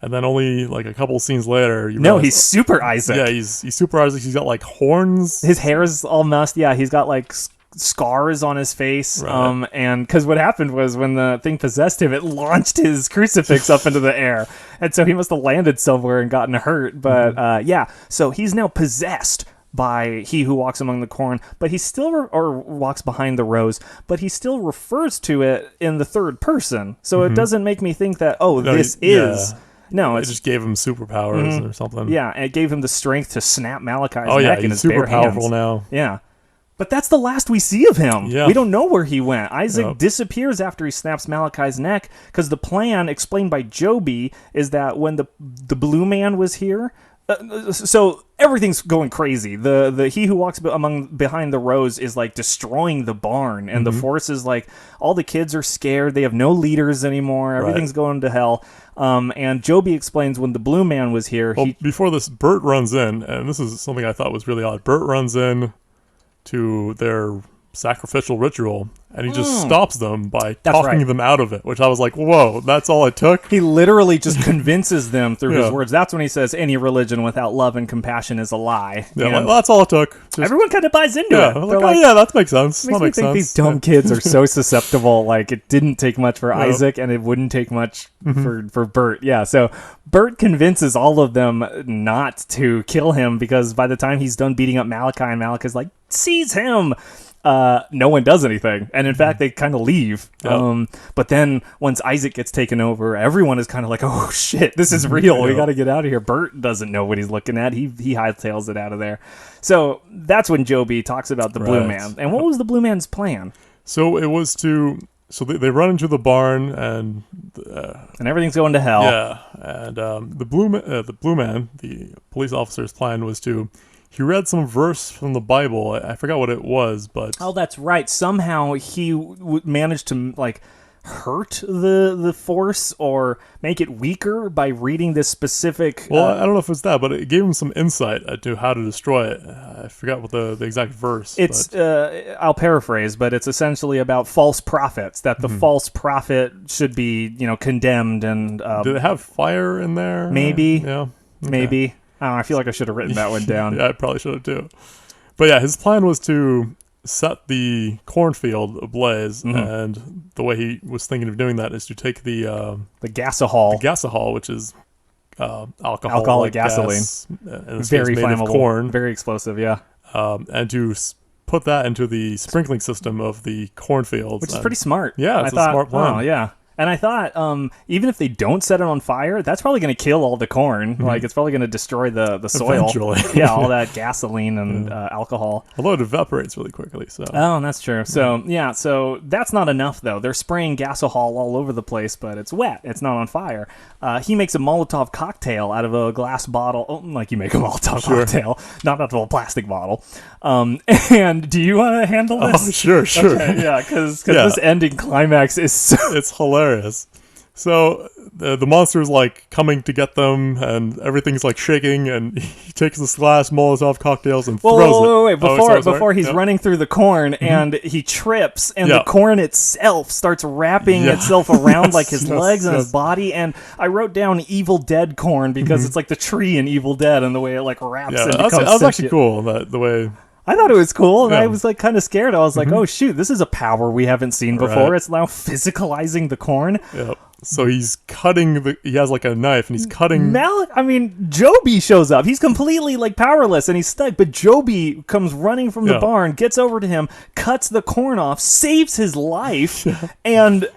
And then only like a couple scenes later, he's Super Isaac. Yeah, he's Super Isaac. He's got like horns. His hair is all messed. Yeah, he's got like scars on his face. Right. And because what happened was when the thing possessed him, it launched his crucifix up into the air, and so he must have landed somewhere and gotten hurt. But so he's now possessed by he who walks among the corn, but he still or walks behind the rows, but he still refers to it in the third person. So it doesn't make me think that this is. No, it just gave him superpowers or something. Yeah, and it gave him the strength to snap Malachi's neck in he's his super bare powerful hands. now. Yeah. But that's the last we see of him. Yeah. We don't know where he went. Isaac disappears after he snaps Malachi's neck because the plan explained by Joby is that when the blue man was here, so everything's going crazy. The he who walks behind the rows is like destroying the barn, and the force is like all the kids are scared. They have no leaders anymore. Everything's going to hell. And Joby explains when the blue man was here. Well, before this, Burt runs in, and this is something I thought was really odd. Burt runs in to their sacrificial ritual, and he just stops them by talking them out of it, which I was like, whoa, that's all it took? He literally just convinces them through his words. That's when he says any religion without love and compassion is a lie. Yeah, that's all it took. Everyone kind of buys into it. Like, oh yeah, that makes sense. Makes me think these dumb kids are so susceptible. Like, it didn't take much for Isaac, and it wouldn't take much for Burt. Yeah, so Burt convinces all of them not to kill him, because by the time he's done beating up Malachi, and Malachi's like, seize him! No one does anything, and in fact they kind of leave. But then once Isaac gets taken over, everyone is kind of like, oh shit, this is real. We got to get out of here. Burt doesn't know what he's looking at. He hightails it out of there. So that's when Joby talks about the blue man. And what was the blue man's plan? So it was they run into the barn, and everything's going to hell. Yeah, and the blue man, the police officer's plan was to. He read some verse from the Bible. I forgot what it was, but... Oh, that's right. Somehow he managed to, like, hurt the force or make it weaker by reading this specific... Well, I don't know if it's that, but it gave him some insight into how to destroy it. I forgot what the exact verse. It's, I'll paraphrase, but it's essentially about false prophets, that the false prophet should be, condemned and... Did it have fire in there? Maybe. Yeah. Okay. Maybe. I feel like I should have written that one down. Yeah, I probably should have too. But yeah, his plan was to set the cornfield ablaze, and the way he was thinking of doing that is to take the gasohol, which is alcoholic gasoline, gas, very flammable, of corn, very explosive, yeah, and to put that into the sprinkling system of the cornfields, which is pretty smart. Yeah, it's a smart plan. Oh, yeah. And I thought, even if they don't set it on fire, that's probably going to kill all the corn. Like, it's probably going to destroy the soil. Eventually. Yeah, all that gasoline and alcohol. Although it evaporates really quickly, so. Oh, that's true. So, so that's not enough, though. They're spraying gasohol all over the place, but it's wet. It's not on fire. He makes a Molotov cocktail out of a glass bottle, like you make a Molotov cocktail, not out of a plastic bottle. And do you want to handle this? Oh, sure. Okay, yeah, because this ending climax is so... It's hilarious. So the monster's like coming to get them, and everything's like shaking, and he takes this glass Molotov cocktails and throws it. Wait, before he's running through the corn, and he trips, and the corn itself starts wrapping itself around like his legs and his body. And I wrote down Evil Dead corn because it's like the tree in Evil Dead, and the way it like wraps and becomes that was actually cool. The way. I thought it was cool, and I was like kind of scared. I was like, "Oh shoot, this is a power we haven't seen before." Right. It's now physicalizing the corn. Yep. So he's cutting he has like a knife and he's cutting. Joby shows up. He's completely like powerless and he's stuck. But Joby comes running from the barn, gets over to him, cuts the corn off, saves his life, and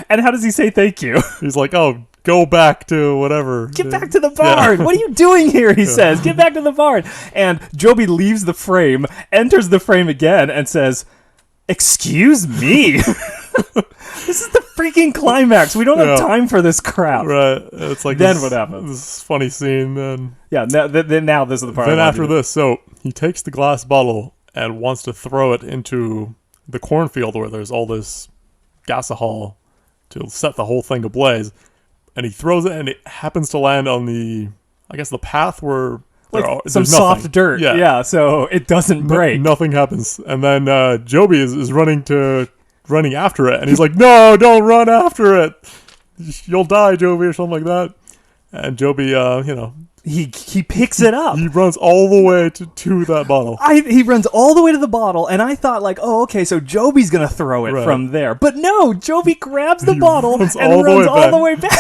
how does he say thank you? He's like, oh, go back to whatever. Get back to the barn. What are you doing here? He says, get back to the barn. And Joby leaves the frame, enters the frame again, and says, excuse me. This is the freaking climax. We don't have time for this crap. Right. It's like then what happens? This funny scene. Then now this is the part. Then after this, so he takes the glass bottle and wants to throw it into the cornfield where there's all this gasohol to set the whole thing ablaze. And he throws it, and it happens to land on the path where some soft dirt. Yeah, so it doesn't break. Nothing happens. And then Joby is running after it, and he's like, no, don't run after it. You'll die, Joby, or something like that. And Joby, he picks it up. He runs all the way to that bottle. He runs all the way to the bottle, and I thought like, oh, okay, so Joby's going to throw it from there. But no, Joby grabs the bottle and runs all the way back.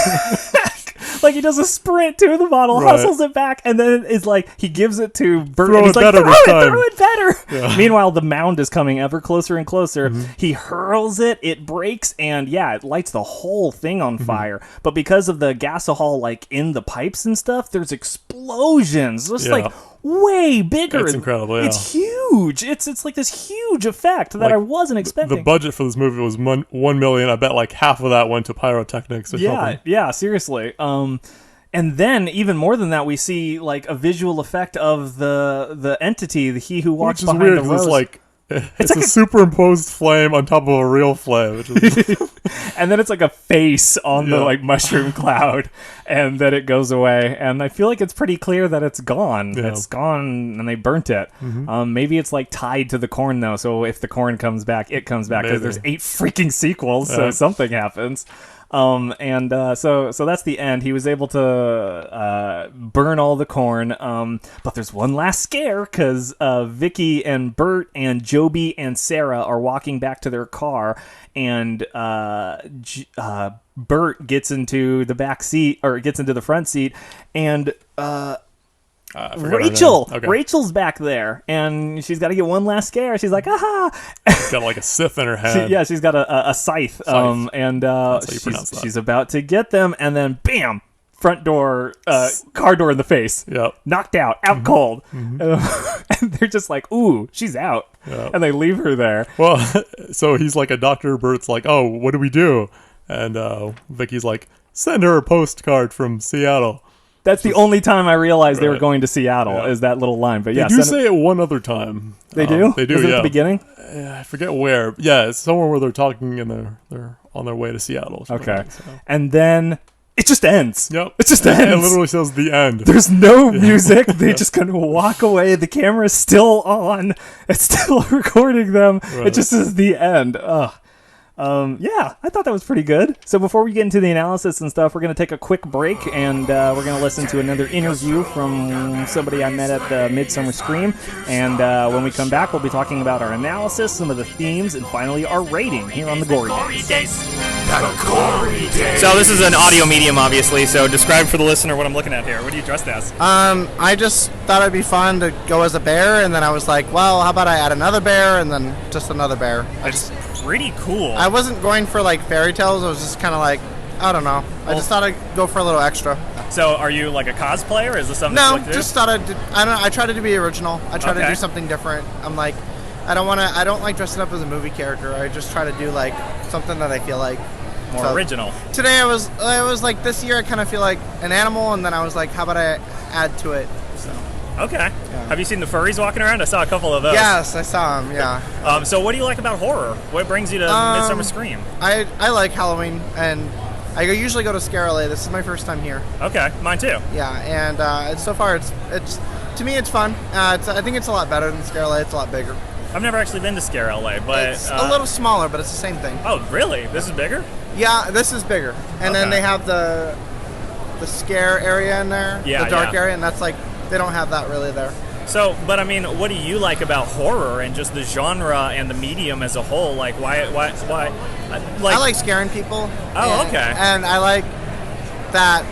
Like he does a sprint to the bottle, hustles it back, and then is like, he gives it to Burt, and he's like, throw it better. Yeah. Meanwhile, the mound is coming ever closer and closer. Mm-hmm. He hurls it, it breaks, and it lights the whole thing on fire. But because of the gasohol like in the pipes and stuff, there's explosions. It's like way bigger. It's incredible. Yeah. It's huge. It's like this huge effect that I wasn't expecting. The budget for this movie was $1 million. I bet like half of that went to pyrotechnics or something. Yeah, seriously. And then even more than that, we see like a visual effect of the entity, the he who walks behind the rose. It's like it's a superimposed flame on top of a real flame, which is and then it's like a face on the like mushroom cloud, and then it goes away. And I feel like it's pretty clear that it's gone. Yeah. It's gone, and they burnt it. Mm-hmm. Maybe it's like tied to the corn though, so if the corn comes back, it comes back because there's 8 freaking sequels, so something happens. So that's the end. He was able to burn all the corn, but there's one last scare because Vicky and Burt and Joby and Sarah are walking back to their car, and Burt gets into the back seat, or gets into the front seat, and Rachel's back there, and she's got to get one last scare. She's like, aha! She's got like a scythe in her hand. She's got a scythe. And she's about to get them, and then bam, front door, car door in the face. Yep. Knocked out cold. Mm-hmm. And they're just like, ooh, she's out. Yep. And they leave her there. Well, so he's like a doctor. Bert's like, oh, what do we do? And Vicky's like, send her a postcard from Seattle. That's the only time I realized they were going to Seattle, is that little line. But they do say it one other time. They do? They do, Is it at the beginning? I forget where. Yeah, it's somewhere where they're talking and they're on their way to Seattle. Okay. And then it just ends. Yep. It just ends. It literally says the end. There's no music. They just kind of walk away. The camera's still on. It's still recording them. Right. It just says the end. Ugh. I thought that was pretty good. So before we get into the analysis and stuff, we're going to take a quick break, and we're going to listen to another interview from somebody I met at the Midsummer Scream. And when we come back, we'll be talking about our analysis, some of the themes, and finally our rating here on the Gory Days. So this is an audio medium, obviously, so describe for the listener what I'm looking at here. What are you dressed as? I just thought it'd be fun to go as a bear, and then I was like, well, how about I add another bear, and then just another bear. It's pretty cool. I wasn't going for like fairy tales. I was just kind of like, I don't know. I just thought I'd go for a little extra. So are you like a cosplayer? Is this something No, you like to just thought I tried to be original. I tried to do something different. I'm like, I don't like dressing up as a movie character. I just try to do like something that I feel like more original. Today I was like, this year I kind of feel like an animal, and then I was like, how about I add to it? So. Okay. Yeah. Have you seen the furries walking around? I saw a couple of those. Yes, I saw them, yeah. So what do you like about horror? What brings you to Midsummer Scream? I like Halloween, and I usually go to Scare LA. This is my first time here. Okay, mine too. Yeah, and so far it's to me it's fun. I think it's a lot better than Scare LA. It's a lot bigger. I've never actually been to Scare LA, but it's a little smaller, but it's the same thing. Oh, really? This is bigger? Yeah, this is bigger. And then they have the scare area in there, the dark area, and that's like, they don't have that really there. So, but I mean, what do you like about horror and just the genre and the medium as a whole? Like, why? I like scaring people. Oh, okay. And I like that,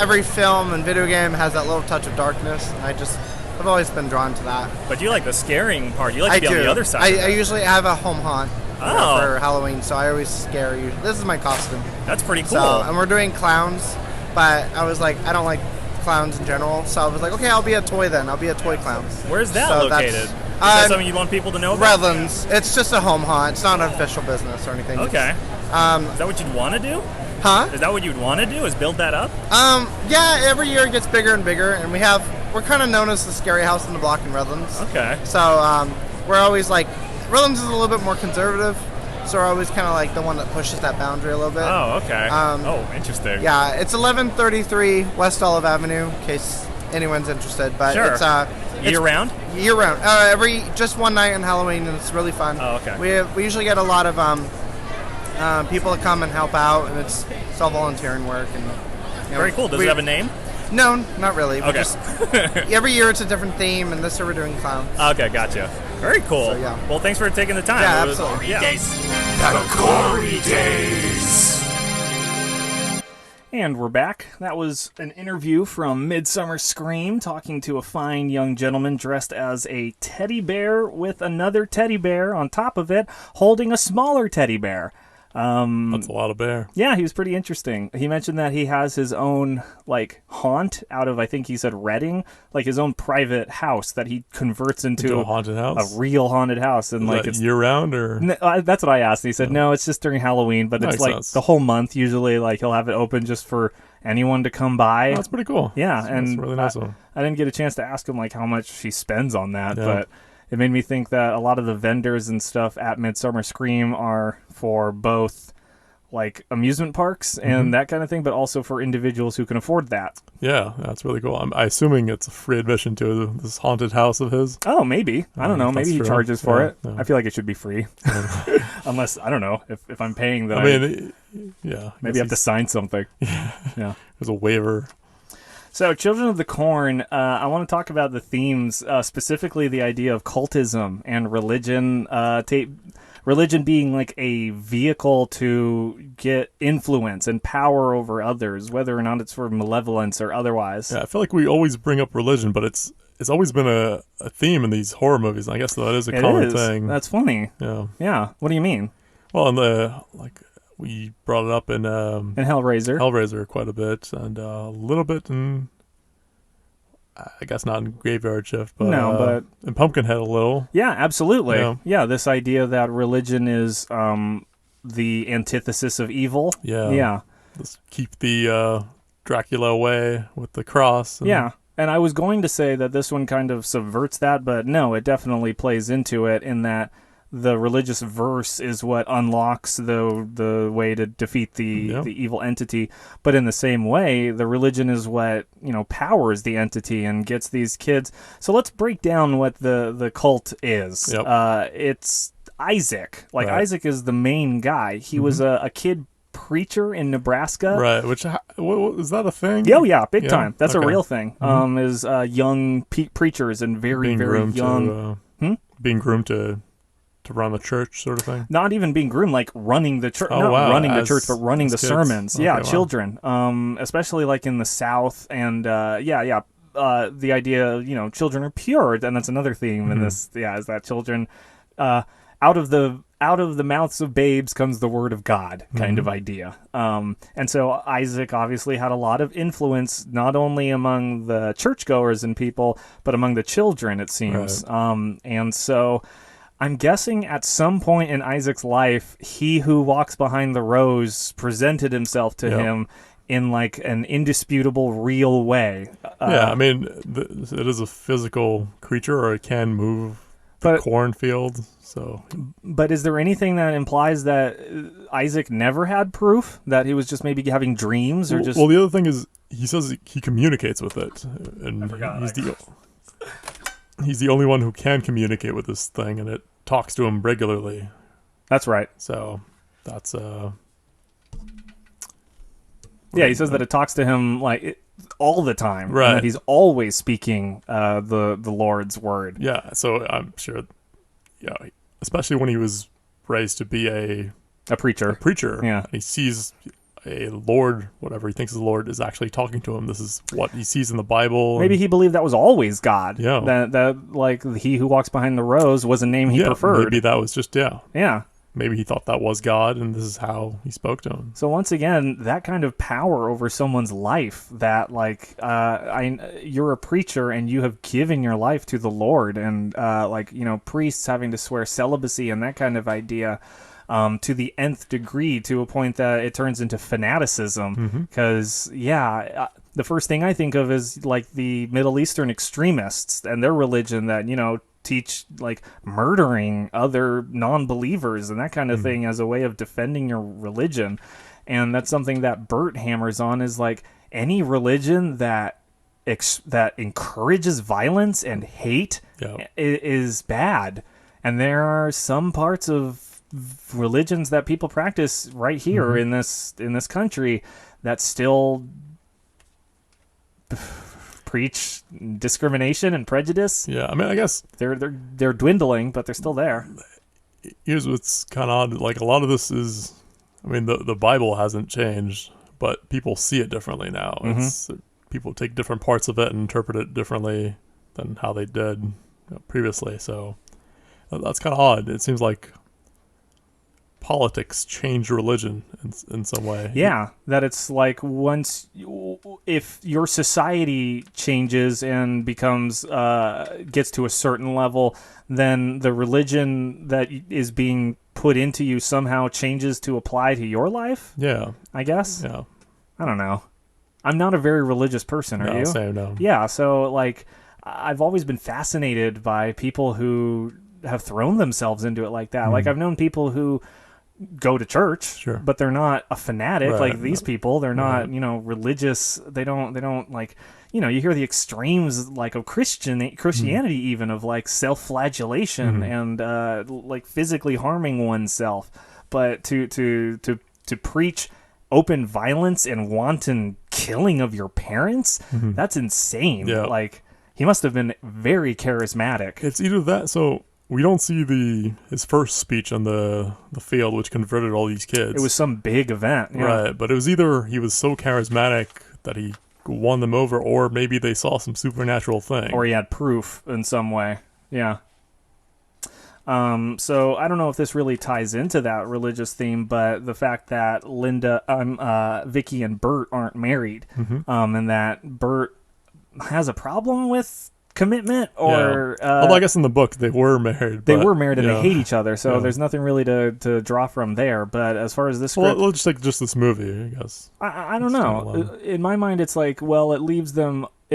every film and video game has that little touch of darkness. I've always been drawn to that. But you like the scaring part. You like to be on the other side. I usually have a home haunt for Halloween, so I always scare you. This is my costume. That's pretty cool. So, and we're doing clowns, but I was like, I don't like clowns in general, so I was like, okay, I'll be a toy then. I'll be a toy clown. Where's that located? Is that something you want people to know about? Redlands. It's just a home haunt. It's not an official business or anything. Okay. Is that what you'd want to do? Huh? Is that what you'd want to do? Is build that up? Yeah. Every year it gets bigger and bigger, and we're kind of known as the scary house in the block in Redlands. Okay. So we're always like, Redlands is a little bit more conservative. So we're always kind of like the one that pushes that boundary a little bit. Oh, okay. Interesting. Yeah, it's 1133 West Olive Avenue, in case anyone's interested. But sure. It's year round? Year round. Just one night on Halloween, and it's really fun. Oh, okay. We usually get a lot of people that come and help out, and it's all volunteering work. And very cool. Does it have a name? No, not really. Okay. Every year it's a different theme, and this year we're doing clowns. Okay, gotcha. Very cool. So, yeah. Well, thanks for taking the time. Yeah, absolutely. The Gory Days. And we're back. That was an interview from Midsummer Scream talking to a fine young gentleman dressed as a teddy bear with another teddy bear on top of it, holding a smaller teddy bear. That's a lot of bear. Yeah, he was pretty interesting. He mentioned that he has his own, haunt out of, I think he said Reading, his own private house that he converts into a haunted house? A real haunted house. And it's year-round, or? That's what I asked. He said, no, it's just during Halloween, but it's the whole month usually. He'll have it open just for anyone to come by. Oh, that's pretty cool. Yeah, that's really nice of him. I didn't get a chance to ask him, how much he spends on that, but it made me think that a lot of the vendors and stuff at Midsummer Scream are for both amusement parks and that kind of thing, but also for individuals who can afford that. Yeah, that's really cool. I'm assuming it's a free admission to this haunted house of his. Oh, maybe. I don't know. Maybe he charges for it. Yeah. I feel like it should be free. Unless, I don't know, if I'm paying that. Yeah. Maybe I have to sign something. Yeah. There's a waiver. So, Children of the Corn, I want to talk about the themes, specifically the idea of cultism and religion, religion being a vehicle to get influence and power over others, whether or not it's for malevolence or otherwise. Yeah, I feel like we always bring up religion, but it's always been a theme in these horror movies. I guess that is a common thing. That's funny. Yeah. Yeah. What do you mean? Well, we brought it up in Hellraiser quite a bit, and a little bit in, I guess not in Graveyard Shift, but but in Pumpkinhead a little. Yeah, absolutely. Yeah, this idea that religion is the antithesis of evil. Yeah. Let's keep the Dracula away with the cross. And I was going to say that this one kind of subverts that, but no, it definitely plays into it in that the religious verse is what unlocks the way to defeat the evil entity. But in the same way, the religion is what, powers the entity and gets these kids. So let's break down what the cult is. Yep. It's Isaac. Right. Isaac is the main guy. He was a kid preacher in Nebraska. Right, which, is that a thing? Oh, yeah, big time. That's a real thing. Is young preachers and very, very young... Being groomed to run the church, sort of thing. Not even being groomed, running the church. Running the church, but running the sermons. Okay, children. Especially in the South, and the idea, children are pure, and that's another theme in this. Yeah, is that children, out of the mouths of babes comes the word of God, kind of idea. And so Isaac obviously had a lot of influence, not only among the churchgoers and people, but among the children, it seems. Right. And so I'm guessing at some point in Isaac's life, he who walks behind the rose presented himself to him in an indisputable, real way. It is a physical creature, or it can move the cornfield. So, but is there anything that implies that Isaac never had proof, that he was just maybe having dreams, or just? Well, the other thing is he says he communicates with it, and I forgot. He's the only one who can communicate with this thing, and it talks to him regularly. That's right. So that's he says that it talks to him all the time. Right. And that he's always speaking the Lord's word. Yeah, so I'm sure, especially when he was raised to be a preacher. Yeah. And he sees a Lord, whatever he thinks is the Lord, is actually talking to him. This is what he sees in the Bible. Maybe he believed that was always God. Yeah. That like he who walks behind the rose was a name he preferred. Maybe that was just, Yeah. Maybe he thought that was God, and this is how he spoke to him. So once again, that kind of power over someone's life, that like you're a preacher and you have given your life to the Lord, and priests having to swear celibacy and that kind of idea to the nth degree, to a point that it turns into fanaticism. Because the first thing I think of is like the Middle Eastern extremists and their religion that teach like murdering other non-believers and that kind of thing as a way of defending your religion. And that's something that Burt hammers on, is like any religion that encourages violence and hate is bad. And there are some parts of religions that people practice right here in this country that still preach discrimination and prejudice. Yeah, I mean, I guess they're dwindling, but they're still there. Here's what's kind of odd. Like, a lot of this is, I mean, the Bible hasn't changed, but people see it differently now. It's people take different parts of it and interpret it differently than how they did previously. So that's kind of odd. It seems like politics change religion in some way. Yeah, that it's like if your society changes and becomes gets to a certain level, then the religion that is being put into you somehow changes to apply to your life. Yeah, I guess. Yeah, I don't know. I'm not a very religious person. Are you? Same, no. Yeah, so like I've always been fascinated by people who have thrown themselves into it like that. Like I've known people who go to church, but they're not a fanatic like these people. They're not, religious. They don't like, you hear the extremes like of Christianity even, of like self-flagellation and like physically harming oneself. But to preach open violence and wanton killing of your parents, that's insane. Yeah. Like, he must have been very charismatic. It's either that, so we don't see his first speech on the field, which converted all these kids. It was some big event. Yeah. Right, but it was either he was so charismatic that he won them over, or maybe they saw some supernatural thing. Or he had proof in some way. Yeah. So I don't know if this really ties into that religious theme, but the fact that Vicky and Burt aren't married, and that Burt has a problem with commitment, or although I guess in the book they were married. They were married and they hate each other, so there's nothing really to draw from there. But as far as this script, well, just like this movie, I guess. I don't know. In my mind, it's like, well, it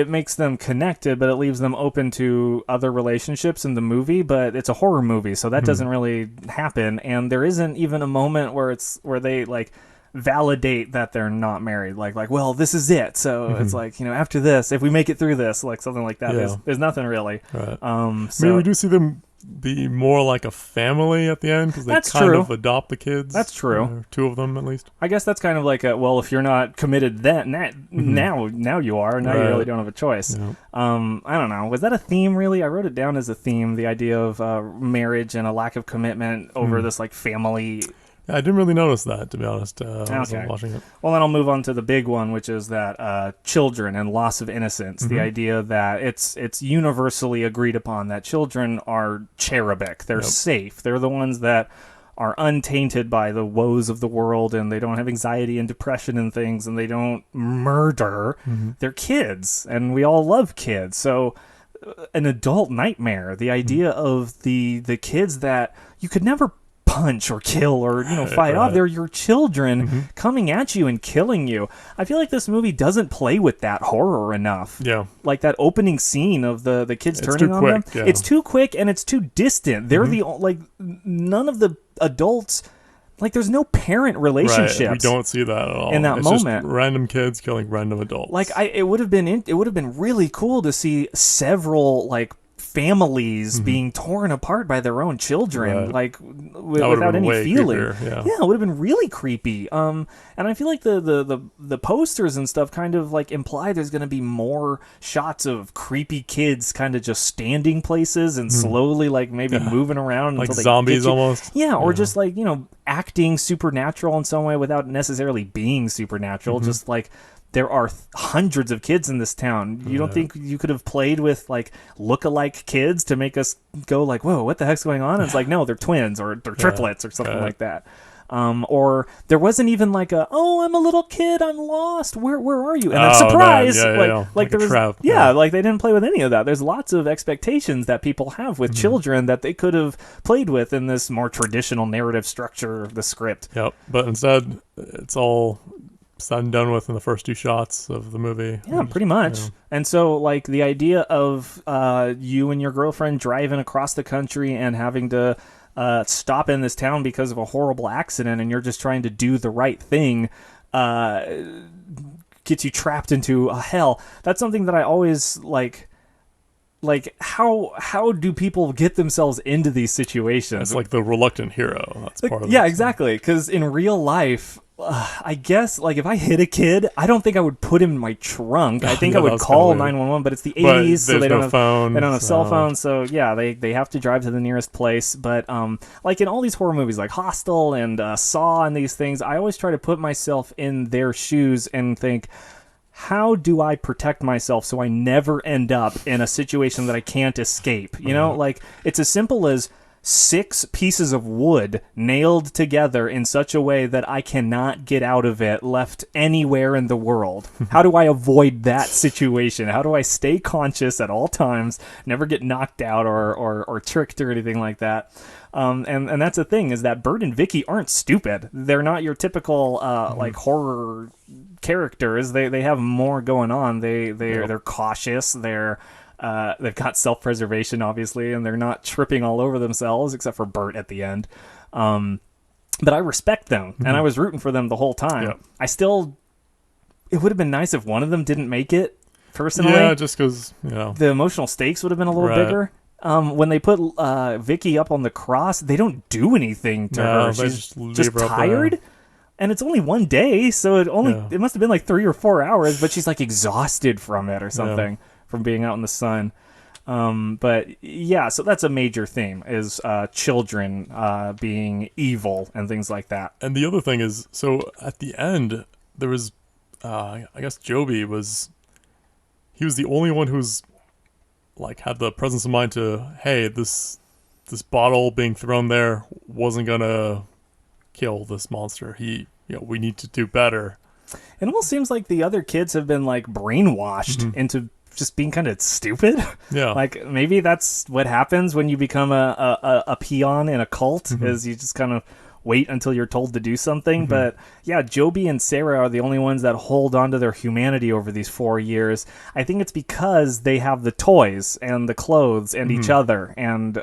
makes them connected, but it leaves them open to other relationships in the movie. But it's a horror movie, so that doesn't really happen. And there isn't even a moment where they like validate that they're not married, like well, this is it, so it's like, after this, if we make it through this, like something like that. There's nothing really. Right. So I mean, we do see them be more like a family at the end, because they kind of adopt the kids. That's true. Two of them at least. I guess that's kind of like if you're not committed then, now you are. Now you really don't have a choice. Yeah. I don't know. Was that a theme really? I wrote it down as a theme, the idea of marriage and a lack of commitment over this like family. I didn't really notice that, to be honest, when I was watching it. Well, then I'll move on to the big one, which is that children and loss of innocence. The idea that it's universally agreed upon that children are cherubic. They're safe. They're the ones that are untainted by the woes of the world, and they don't have anxiety and depression and things, and they don't murder. They're kids, and we all love kids. So an adult nightmare, the idea of the kids that you could never punch or kill or fight off. They're your children coming at you and killing you. I feel like this movie doesn't play with that horror enough. Yeah, like that opening scene of the kids turning on them. Yeah. It's too quick and it's too distant. They're none of the adults. Like, there's no parent relationships. Right. We don't see that at all in that moment. Just random kids killing random adults. Like, it would have been really cool to see several like families being torn apart by their own children, like without any feeling. Creepier, yeah, it would have been really creepy. And I feel like the posters and stuff kind of like imply there's going to be more shots of creepy kids kind of just standing places and slowly like maybe moving around like until they zombies get you. almost. Yeah, or just like, you know, acting supernatural in some way without necessarily being supernatural. Just like there are hundreds of kids in this town. You don't think you could have played with like look-alike kids to make us go like, whoa, what the heck's going on? And it's like, no, they're twins or they're triplets or something like that. Or there wasn't even like oh, I'm a little kid, I'm lost. Where are you? And then surprise, like there was, like they didn't play with any of that. There's lots of expectations that people have with children that they could have played with in this more traditional narrative structure of the script. Yep, but instead, it's all said and done with in the first 2 shots of the movie. Yeah, pretty much. And so, like, the idea of you and your girlfriend driving across the country and having to stop in this town because of a horrible accident, and you're just trying to do the right thing, gets you trapped into a hell. That's something that I always like how do people get themselves into these situations? It's like the reluctant hero. That's part of it. Yeah, exactly. Because in real life, I guess, like, if I hit a kid, I don't think I would put him in my trunk. I think I would call 911, but it's the 80s, so they don't have phone. They don't have cell phones, so yeah, they have to drive to the nearest place. But like in all these horror movies, like Hostel and Saw and these things, I always try to put myself in their shoes and think, how do I protect myself so I never end up in a situation that I can't escape? You know, like, it's as simple as 6 pieces of wood nailed together in such a way that I cannot get out of it, left anywhere in the world. How do I avoid that situation? How do I stay conscious at all times, never get knocked out or tricked or anything like that? And that's the thing, is that Burt and Vicky aren't stupid. They're not your typical like horror characters. They have more going on. They're cautious. They've got self-preservation, obviously, and they're not tripping all over themselves, except for Burt at the end. But I respect them, and I was rooting for them the whole time. Yep. It would have been nice if one of them didn't make it, personally. Yeah, just because, you know. The emotional stakes would have been a little bigger. When they put Vicky up on the cross, they don't do anything to her. She's just tired. And it's only one day, so it must have been like 3 or 4 hours, but she's like exhausted from it or something. Yeah. From being out in the sun. But yeah, so that's a major theme, is children being evil and things like that. And the other thing is, so at the end, there was, I guess Joby he was the only one who's like had the presence of mind to, hey, this bottle being thrown there wasn't gonna kill this monster. We need to do better. It almost seems like the other kids have been like brainwashed into just being kind of stupid. Yeah. Like, maybe that's what happens when you become a peon in a cult, is you just kind of wait until you're told to do something. But yeah, Joby and Sarah are the only ones that hold on to their humanity over these 4 years. I think it's because they have the toys and the clothes and each other. And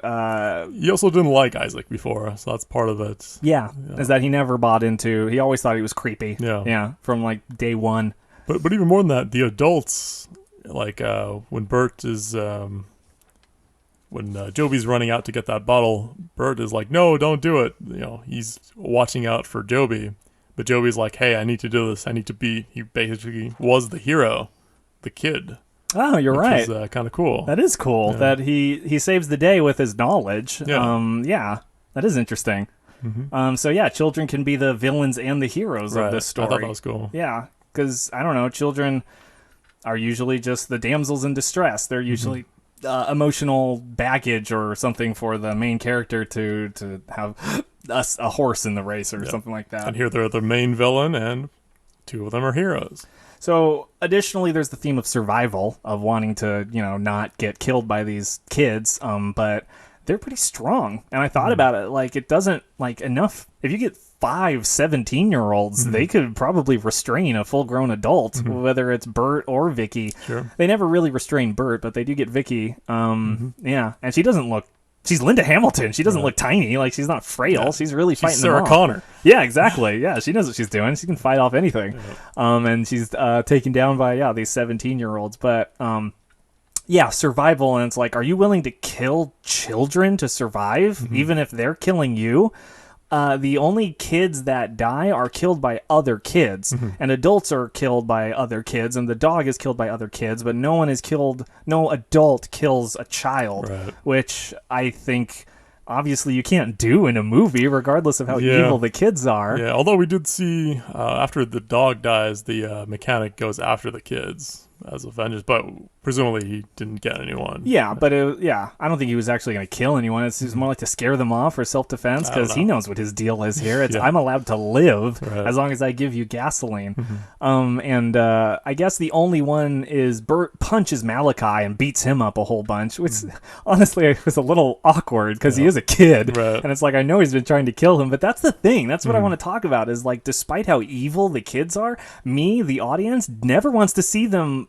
he also didn't like Isaac before, so that's part of it. Yeah, is that he never bought into. He always thought he was creepy. Yeah, from like day one. But even more than that, the adults, like when Burt is when Joby's running out to get that bottle, Burt is like, no, don't do it. You know, he's watching out for Joby, but Joby's like, hey, I need to do this. He basically was the hero, the kid. Oh, you're right. Which is kind of cool. That is cool that he saves the day with his knowledge. Yeah, that is interesting. So yeah, children can be the villains and the heroes of this story. I thought that was cool. Yeah, because I don't know, children are usually just the damsels in distress. They're usually emotional baggage or something for the main character to have a horse in the race or something like that. And here they're the main villain, and 2 of them are heroes. So additionally, there's the theme of survival, of wanting to, not get killed by these kids. But they're pretty strong. And I thought about it, like, it doesn't, like, enough. If you get 5 17-year-olds, they could probably restrain a full-grown adult, whether it's Burt or Vicky. Sure. They never really restrain Burt, but they do get Vicky. Yeah, and she doesn't look. She's Linda Hamilton. She doesn't look tiny. Like, she's not frail. Yeah. She's really fighting them off. Sarah Connor. Yeah, exactly. Yeah, she knows what she's doing. She can fight off anything. And she's taken down by these 17-year-olds. But yeah, survival, and it's like, are you willing to kill children to survive, even if they're killing you? The only kids that die are killed by other kids, and adults are killed by other kids, and the dog is killed by other kids, but no adult kills a child, which I think obviously you can't do in a movie, regardless of how evil the kids are. Yeah, although we did see after the dog dies, the mechanic goes after the kids as a vengeance, but presumably he didn't get anyone. Yeah, but I don't think he was actually going to kill anyone. It's more like to scare them off for self-defense, because he knows what his deal is here. It's I'm allowed to live as long as I give you gasoline. And I guess the only one is Burt punches Malachi and beats him up a whole bunch, which honestly was a little awkward because he is a kid. And it's like, I know he's been trying to kill him, but that's the thing. That's what I want to talk about is like, despite how evil the kids are, me, the audience, never wants to see them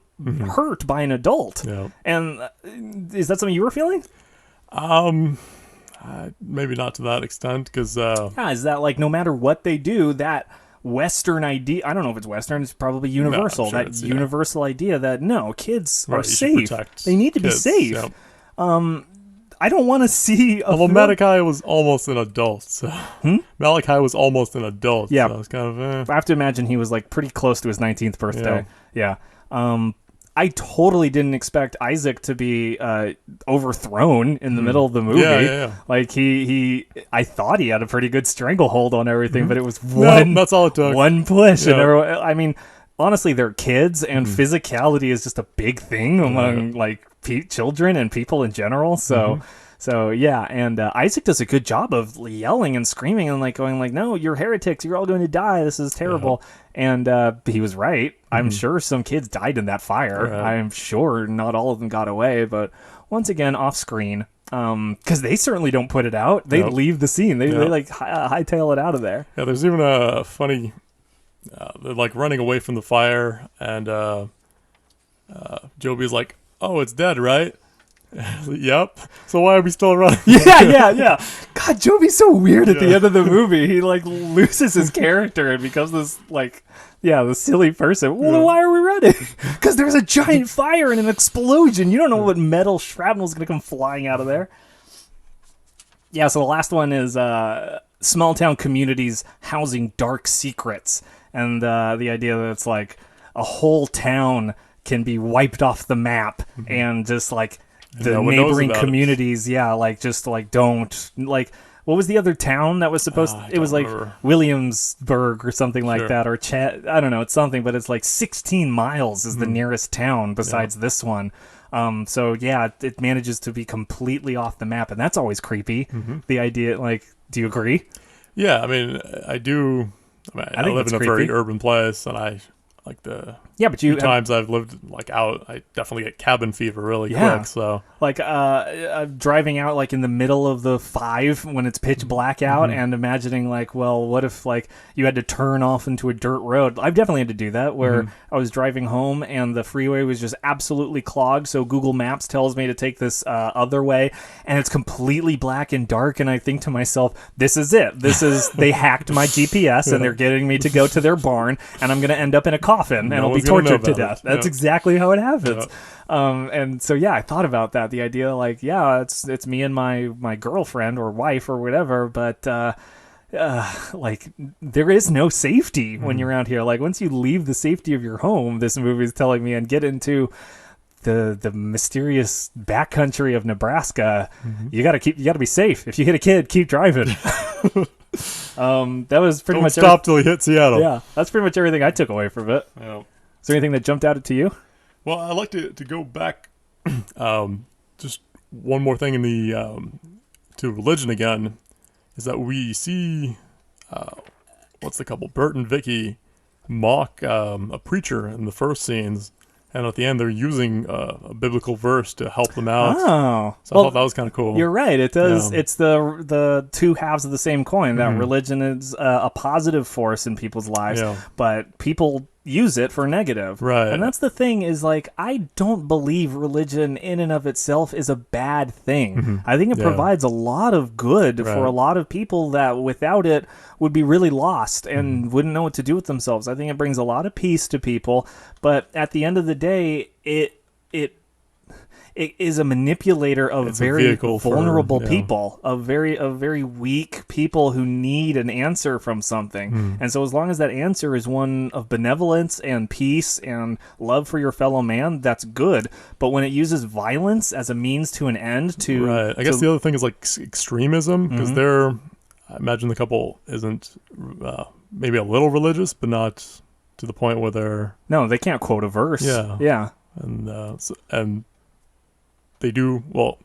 hurt by an adult. And is that something you were feeling? Maybe not to that extent, because is that like, no matter what they do, that Western idea, I don't know if it's Western, it's probably universal, no, sure that universal idea that no, kids are you safe, they need to be safe. I don't want to see Malachi was almost an adult, so Malachi was almost an adult, so it's kind of I have to imagine he was like pretty close to his 19th birthday. I totally didn't expect Isaac to be overthrown in the middle of the movie. Like I thought he had a pretty good stranglehold on everything, but it was that's all it took. One push, and everyone, I mean, honestly, they're kids, and physicality is just a big thing among like children and people in general. So. So yeah, and Isaac does a good job of yelling and screaming and like going like, "No, you're heretics! You're all going to die! This is terrible!" And he was right. I'm sure some kids died in that fire. I'm sure not all of them got away, but once again, off screen, because they certainly don't put it out. They leave the scene. They like hightail it out of there. Yeah, there's even a funny. They're like running away from the fire, and Joby's like, "Oh, it's dead, right?" Yep. So why are we still running? Yeah. God, Joby's so weird at the end of the movie. He like loses his character and becomes this like, the silly person. Well, then why are we running? Because there's a giant fire and an explosion. You don't know what metal shrapnel is going to come flying out of there. Yeah. So the last one is small town communities housing dark secrets, and the idea that it's like a whole town can be wiped off the map and just like. The neighboring communities, don't like. What was the other town that was supposed? It was like Williamsburg or something like that, or I don't know. It's something, but it's like 16 miles is the nearest town besides this one. So yeah, it manages to be completely off the map, and that's always creepy. The idea, like, do you agree? Yeah, I mean, I do. I live in a very urban place, and I like the. Yeah, but times I've lived like out, I definitely get cabin fever really quick. So like driving out like in the middle of the 5 when it's pitch black out, and imagining like, well, what if like you had to turn off into a dirt road? I've definitely had to do that where I was driving home and the freeway was just absolutely clogged. So Google Maps tells me to take this other way, and it's completely black and dark. And I think to myself, this is it. They hacked my GPS and they're getting me to go to their barn, and I'm going to end up in a coffin and I'll be tortured to death. That's exactly how it happens. And so I thought about that, the idea like, it's me and my girlfriend or wife or whatever, but like there is no safety when you're out here. Like once you leave the safety of your home, this movie is telling me, and get into the mysterious backcountry of Nebraska, you got to be safe. If you hit a kid, keep driving. That was pretty much stop till he hits Seattle. Yeah, that's pretty much everything I took away from it. Is there anything that jumped out to you? Well, I'd like to go back just one more thing in the to religion again, is that we see what's the couple, Burt and Vicky, mock a preacher in the first scenes, and at the end they're using a biblical verse to help them out. So I thought that was kind of cool. You're right. It does. It's the two halves of the same coin. That religion is a positive force in people's lives, but people use it for negative. Right. And that's the thing, is like, I don't believe religion in and of itself is a bad thing. I think it provides a lot of good for a lot of people that without it would be really lost and wouldn't know what to do with themselves. I think it brings a lot of peace to people, but at the end of the day, it it is a manipulator of It's a very vehicle for, vulnerable yeah. people, of very weak people who need an answer from something. And so as long as that answer is one of benevolence and peace and love for your fellow man, that's good. But when it uses violence as a means to an end, to Right. I guess the other thing is like extremism, because I imagine the couple isn't maybe a little religious, but not to the point where they're no, they can't quote a verse. Yeah. and they do well.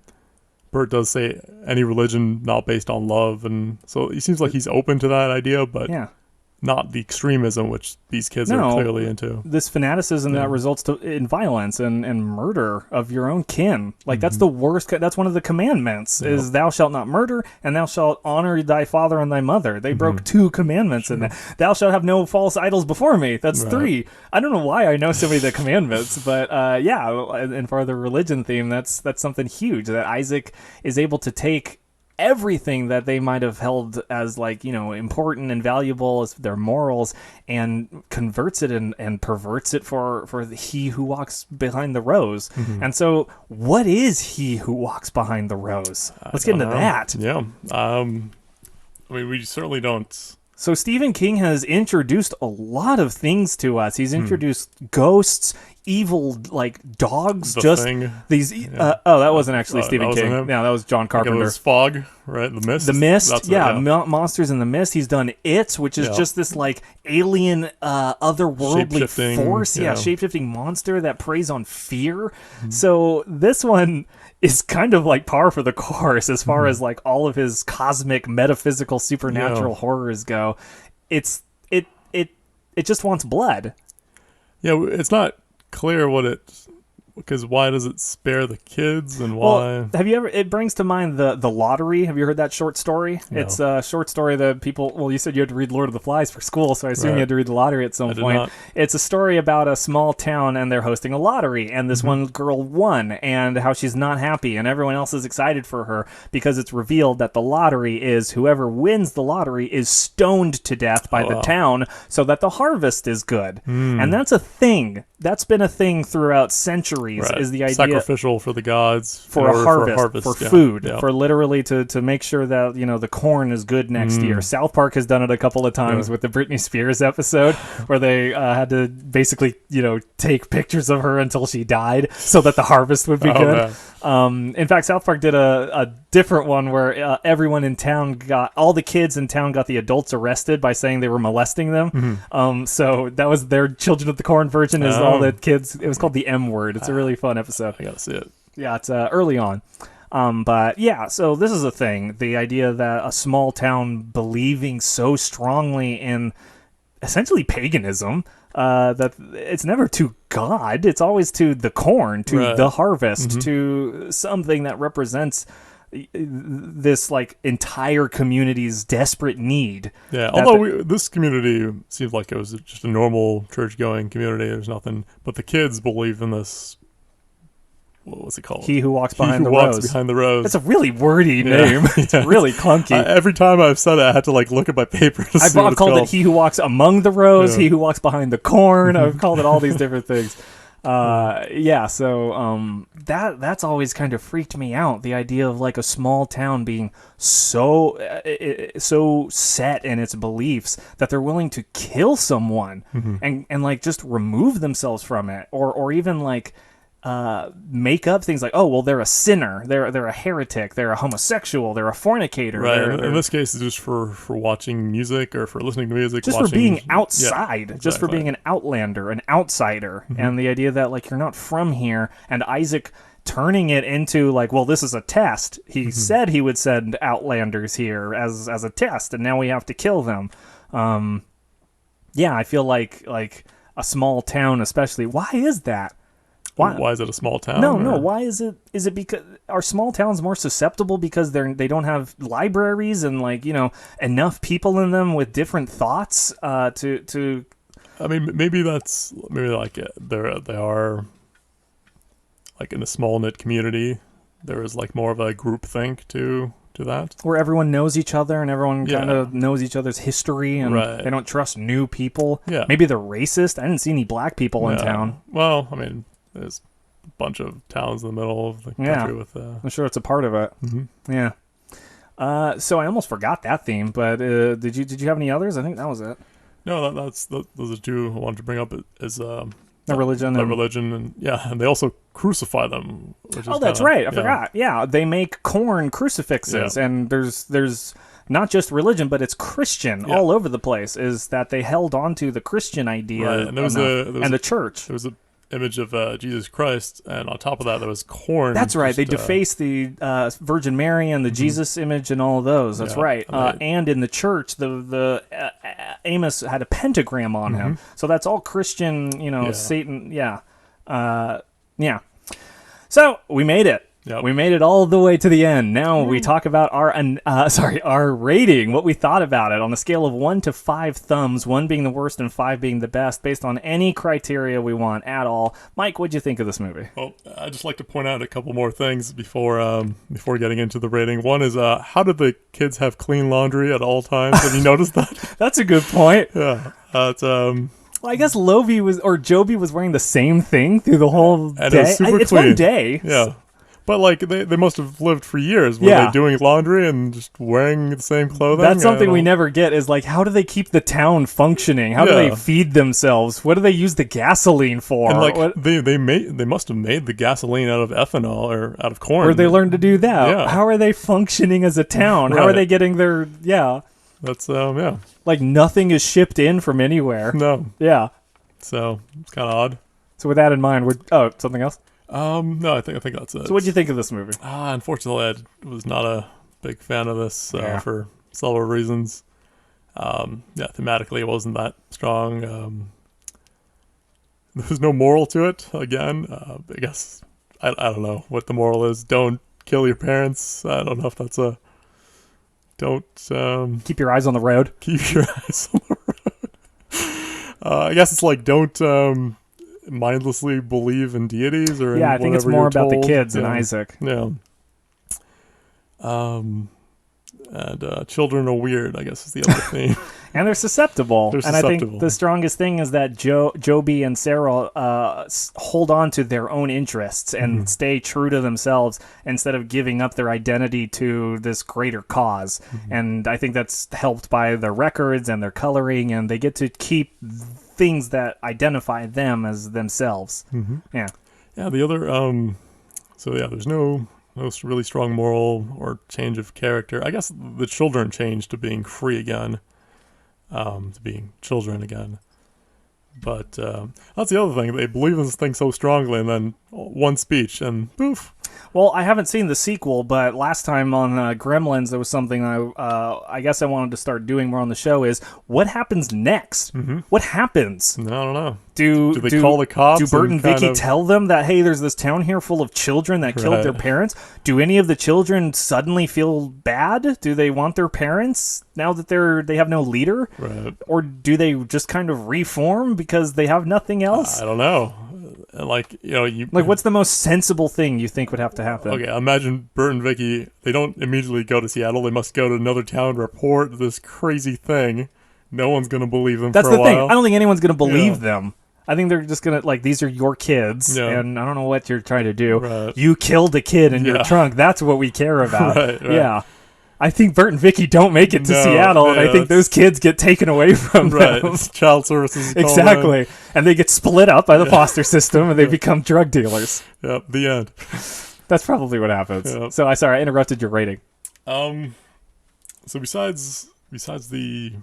Burt does say any religion not based on love, and so he seems like he's open to that idea, but Yeah. not the extremism which these kids No. are clearly into. This fanaticism that results in violence and murder of your own kin. Like, that's the worst. That's one of the commandments is thou shalt not murder and thou shalt honor thy father and thy mother. They broke 2 commandments in that. Thou shalt have no false idols before me. That's 3. I don't know why I know so many of the commandments, but yeah. And for the religion theme, that's something huge that Isaac is able to take everything that they might have held as like, important and valuable as their morals and converts it and perverts it for he who walks behind the rose. And so what is he who walks behind the rose? Let's get into that. Yeah. I mean, we certainly don't. So Stephen King has introduced a lot of things to us. He's introduced ghosts, evil like dogs, The just Thing. these that wasn't actually Stephen that wasn't King. him? No, that was John It Carpenter. was Fog, right? The Mist. The Mist, That's it, yeah, Monsters in the Mist. He's done It, which is Yeah. just this like alien, otherworldly Shape-shifting, force, yeah. shape-shifting monster that preys on fear. So this one is kind of like par for the course as far as like all of his cosmic, metaphysical, supernatural horrors go. It just wants blood. Yeah, it's not clear because why does it spare the kids and why? Well, have you ever? It brings to mind the Lottery. Have you heard that short story? No. It's a short story that people. Well, you said you had to read Lord of the Flies for school, so I assume Right. you had to read the Lottery at some I did point. not. It's a story about a small town and they're hosting a lottery, and this one girl won, and how she's not happy, and everyone else is excited for her because it's revealed that the lottery is whoever wins the lottery is stoned to death by the town, so that the harvest is good, and that's a thing. That's been a thing throughout centuries. Right. Is the idea sacrificial for the gods for in a order harvest, for yeah. food, Yeah. for literally to make sure that the corn is good next year. South Park has done it a couple of times with the Britney Spears episode where they had to basically take pictures of her until she died so that the harvest would be good. In fact, South Park did a different one where everyone in town all the kids in town got the adults arrested by saying they were molesting them. So that was their Children of the Corn version. Is all the kids? It was called the M Word. It's a really fun episode. I gotta see it. Yeah, it's early on. But yeah, so this is a thing. The idea that a small town believing so strongly in essentially paganism, that it's never to God, it's always to the corn, to the harvest, to something that represents this like entire community's desperate need. Yeah, although this community seems like it was just a normal church-going community. There's nothing, but the kids believe in this. What was it called? He who walks He behind who the walks rose. behind the rose. It's a really wordy name. It's really clunky. Every time I've said it, I had to like look at my paper to see what I've it's called called. it He Who Walks Among the Rows, Yeah. He Who Walks Behind the Corn. I've called it all these different things. So that's always kind of freaked me out. The idea of like a small town being so set in its beliefs that they're willing to kill someone and like just remove themselves from it, or even like make up things like, oh well, they're a sinner, they're a heretic, they're a homosexual, they're a fornicator. Right. They're, In this case, it's just for watching music or for listening to music. just watching, for being Yeah, outside, just for exactly. being an outlander, an outsider, and the idea that like you're not from here, and Isaac turning it into like, well, this is a test. He said he would send outlanders here as a test, and now we have to kill them. Yeah, I feel like a small town, especially. Why is that? Why is it a small town? No. or- Why is it? Is it because are small towns more susceptible because they don't have libraries and like enough people in them with different thoughts to. I mean, maybe like they are like in a small knit community. There is like more of a group think to that. Where everyone knows each other and everyone Yeah. kind of knows each other's history and Right. they don't trust new people. Yeah. Maybe they're racist. I didn't see any black people in Yeah. town. Well, I mean, there's bunch of towns in the middle of the Yeah. country with. I'm sure it's a part of it. Mm-hmm. Yeah. So I almost forgot that theme, but did you have any others? I think that was it. No, those are two I wanted to bring up. Is The religion. the and- religion, and and they also crucify them. Which Oh, is that's kinda, right. I forgot. Yeah, they make corn crucifixes, Yeah. and there's not just religion, but it's Christian all over the place. Is that they held on to the Christian idea Right, and there was the church. There was a image of Jesus Christ, and on top of that there was corn. That's right. They just, defaced the Virgin Mary and the Jesus image and all of those. That's Yeah, right. and And in the church, the Amos had a pentagram on him. So that's all Christian. Yeah. Satan. Yeah. Yeah. So we made it. Yep. We made it all the way to the end. Now we talk about our rating, what we thought about it on a scale of 1 to 5 thumbs, 1 being the worst and 5 being the best, based on any criteria we want at all. Mike, what'd you think of this movie? Well, I'd just like to point out a couple more things before getting into the rating. One is how did the kids have clean laundry at all times? Have you noticed that? That's a good point. Yeah. It's Well, I guess Joby was wearing the same thing through the whole And day. it was super It's clean. 1 day. Yeah. But like they must have lived for years. Were Yeah. they doing laundry and just wearing the same clothing? That's something we I don't- never get is like, how do they keep the town functioning? How do they Yeah. feed themselves? What do they use the gasoline for? And like What- they must have made the gasoline out of ethanol or out of corn. Where'd they learn to do that? Yeah. How are they functioning as a town? How are Right. they getting their, That's yeah. like nothing is shipped in from anywhere. No. Yeah. So it's kind of odd. So with that in mind, something else? No, I think that's it. So what'd you think of this movie? Unfortunately, I was not a big fan of this Yeah. for several reasons. Thematically, it wasn't that strong. There's no moral to it. Again, I guess I don't know what the moral is. Don't kill your parents. I don't know if that's a. Don't Keep your eyes on the road. keep your eyes on the road. I guess it's like don't mindlessly believe in deities or Yeah, in I think it's whatever more you're about the told. kids and Yeah. Isaac. Yeah. And children are weird, I guess is the other theme. And they're susceptible. They're And I think susceptible. the strongest thing is that Joby and Sarah hold on to their own interests and stay true to themselves instead of giving up their identity to this greater cause. And I think that's helped by their records and their coloring, and they get to keep things that identify them as themselves. Yeah. Yeah, the other there's no really strong moral or change of character. I guess the children changed to being free again, to being children again. But that's the other thing. They believe in this thing so strongly, and then one speech, and poof. Well, I haven't seen the sequel, but last time on Gremlins, there was something I guess I wanted to start doing more on the show is, what happens next? What happens? I don't know. Do they call the cops Do Burt and and kind Vicky of- tell them that, hey, there's this town here full of children that killed their Right. parents? Do any of the children suddenly feel bad? Do they want their parents now that they have no leader? Right. Or do they just kind of reform because they have nothing else? I don't know. Like, you Like, what's the most sensible thing you think would have to happen? Okay, imagine Burt and Vicky, they don't immediately go to Seattle. They must go to another town, report this crazy thing. No one's going to believe them That's for a the thing. while. I don't think anyone's going to believe Yeah. them. I think they're just going to, like, these are your kids, Yeah. and I don't know what you're trying to do. Right. You killed a kid in your Yeah. trunk. That's what we care about. Right. Yeah. I think Burt and Vicky don't make it to No, Seattle, and I yeah, think those kids get taken away from Right. them. It's child services. is calling in. Exactly. And they get split up by the foster system, and they become drug dealers. Yep, the end. That's probably what happens. Yeah. So, I interrupted your rating. So besides the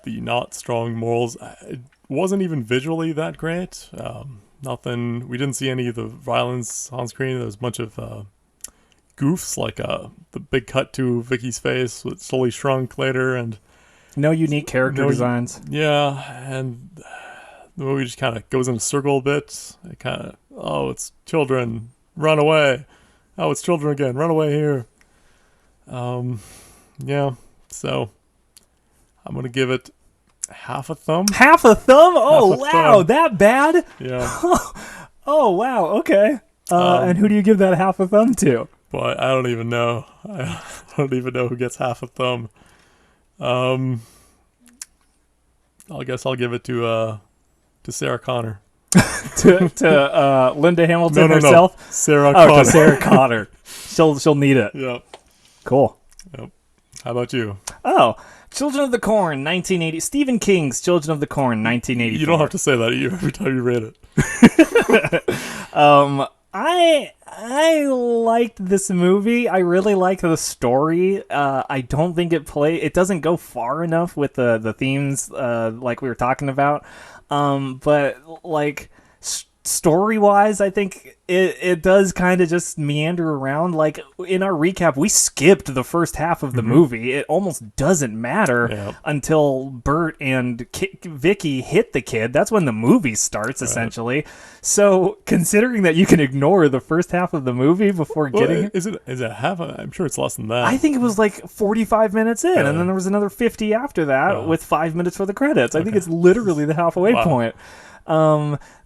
not strong morals, it wasn't even visually that great. Nothing. We didn't see any of the violence on screen. There was a bunch of goofs, like the big cut to Vicky's face, which slowly shrunk later, and No unique character No- designs. yeah, and the movie just kind of goes in a circle a bit. It kind of, oh, it's children, run away. Oh, it's children again, run away here. Yeah, so I'm gonna give it half a thumb. Half a thumb? Oh, Half a wow. thumb. That bad? Yeah, Oh, wow. Okay. And who do you give that half a thumb to? but I don't even know. I don't even know who gets half a thumb. I guess I'll give it to Sarah Connor. to Linda Hamilton No. herself. Sarah Oh, Connor. to Sarah Connor. She'll need it. Yep. Cool. Yep. How about you? Oh, Children of the Corn, 1980. Stephen King's Children of the Corn, 1984. You don't have to say that every time you read it. I liked this movie. I really liked the story. I don't think it doesn't go far enough with the themes like we were talking about. But like story-wise, I think it does kind of just meander around. Like in our recap, we skipped the first half of the movie. It almost doesn't matter until Burt and Vicky hit the kid. That's when the movie starts, essentially. So considering that you can ignore the first half of the movie before getting... Is it half? I'm sure it's less than that. I think it was like 45 minutes in, and then there was another 50 after that with 5 minutes for the credits. I think it's literally the halfway point.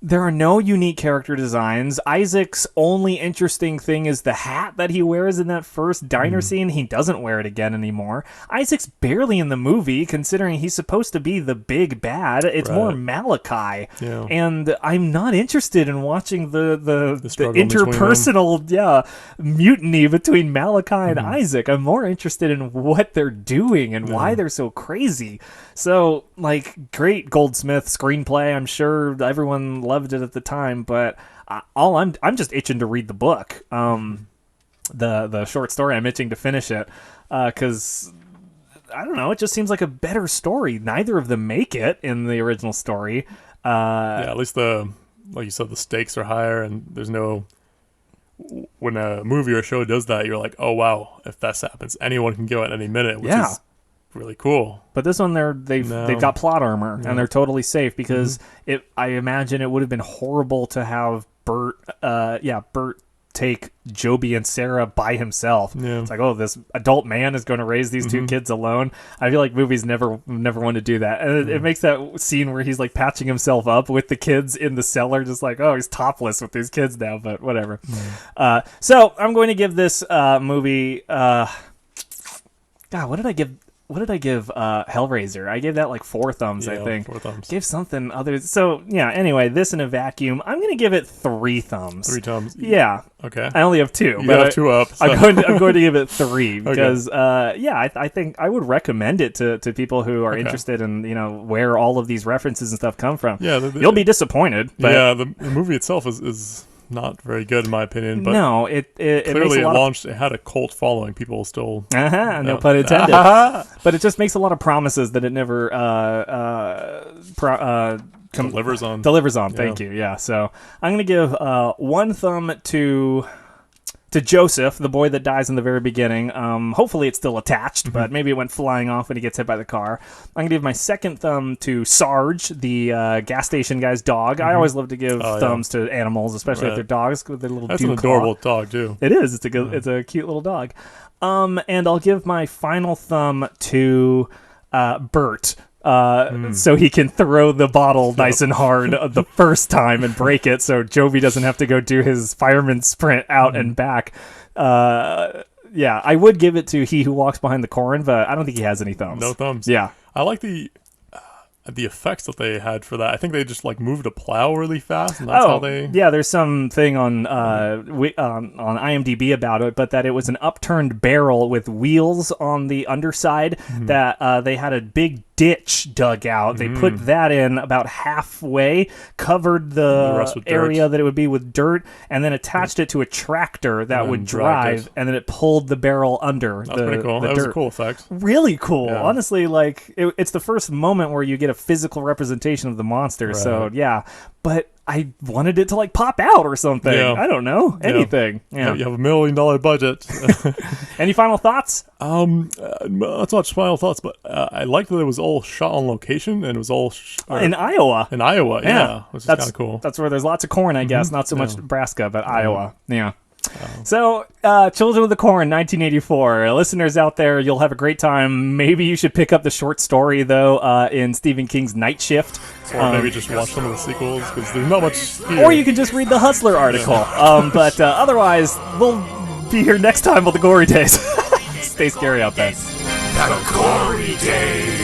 There are no unique character designs. Isaac's only interesting thing is the hat that he wears in that first diner scene. He doesn't wear it again anymore. Isaac's barely in the movie, considering he's supposed to be the big bad. It's more Malachi. Yeah. And I'm not interested in watching the interpersonal mutiny between Malachi and Isaac. I'm more interested in what they're doing and why they're so crazy. So, like, great Goldsmith screenplay. I'm sure everyone loved it at the time, but I'm just itching to read the book. The short story, I'm itching to finish it because I don't know, it just seems like a better story. Neither of them make it in the original story. At least like you said, the stakes are higher, and there's no. When a movie or a show does that, you're like, oh wow, if this happens, anyone can go at any minute, which is really cool. But this one, they've got plot armor and they're totally safe because I imagine it would have been horrible to have Burt take Joby and Sarah by himself. It's like, oh, this adult man is going to raise these two kids alone. I feel like movies never want to do that, and it makes that scene where he's like patching himself up with the kids in the cellar, just like, oh, he's topless with these kids now, but whatever. So I'm going to give this movie God, what did I give Hellraiser? I gave that like 4 thumbs, I think. 4 thumbs. Gave something other. So, anyway, this in a vacuum, I'm going to give it 3 thumbs. 3 thumbs? Yeah. Okay. I only have 2. You have 2 up. So. I'm going to give it 3 because, I think I would recommend it to people who are interested in, where all of these references and stuff come from. Yeah. You'll be disappointed. But the movie itself is not very good in my opinion, but no, it clearly it had a cult following. People still no pun intended. But it just makes a lot of promises that it never delivers on. Thank you. Yeah, so I'm gonna give 1 thumb to Joseph, the boy that dies in the very beginning. Hopefully it's still attached, but maybe it went flying off when he gets hit by the car. I'm going to give my 2nd thumb to Sarge, the gas station guy's dog. I always love to give thumbs to animals, especially if they're dogs with their little That's an adorable dog, too. It is. It's a cute little dog. And I'll give my final thumb to Burt. So he can throw the bottle nice and hard the first time and break it, so Joby doesn't have to go do his fireman sprint out and back. I would give it to He Who Walks Behind the Corn, but I don't think he has any thumbs. No thumbs. Yeah. I like the effects that they had for that. I think they just like moved a plow really fast, and that's how they. Yeah, there's some thing on IMDb about it, but that it was an upturned barrel with wheels on the underside that they had a big ditch dug out. They put that in about halfway, covered the area that it would be with dirt, and then attached it to a tractor that would drive, and then it pulled the barrel under. That's pretty cool. That was a cool effect. Really cool. Yeah. Honestly, like it's the first moment where you get a physical representation of the monster. Right. So yeah, but I wanted it to like pop out or something. Yeah. I don't know. Anything. Yeah. You have $1 million budget. Any final thoughts? Not so much final thoughts, but I liked that it was all shot on location and it was all in Iowa. In Iowa, yeah. Which is kind of cool. That's where there's lots of corn, I guess. Not so much Nebraska, but Iowa. Yeah. So, Children of the Corn, 1984. Listeners out there, you'll have a great time. Maybe you should pick up the short story, though, in Stephen King's Night Shift. Or maybe just watch some of the sequels, because there's not much here. Or you can just read the Hustler article. But otherwise, we'll be here next time with the Gory Days. Stay scary out there. The Gory Days.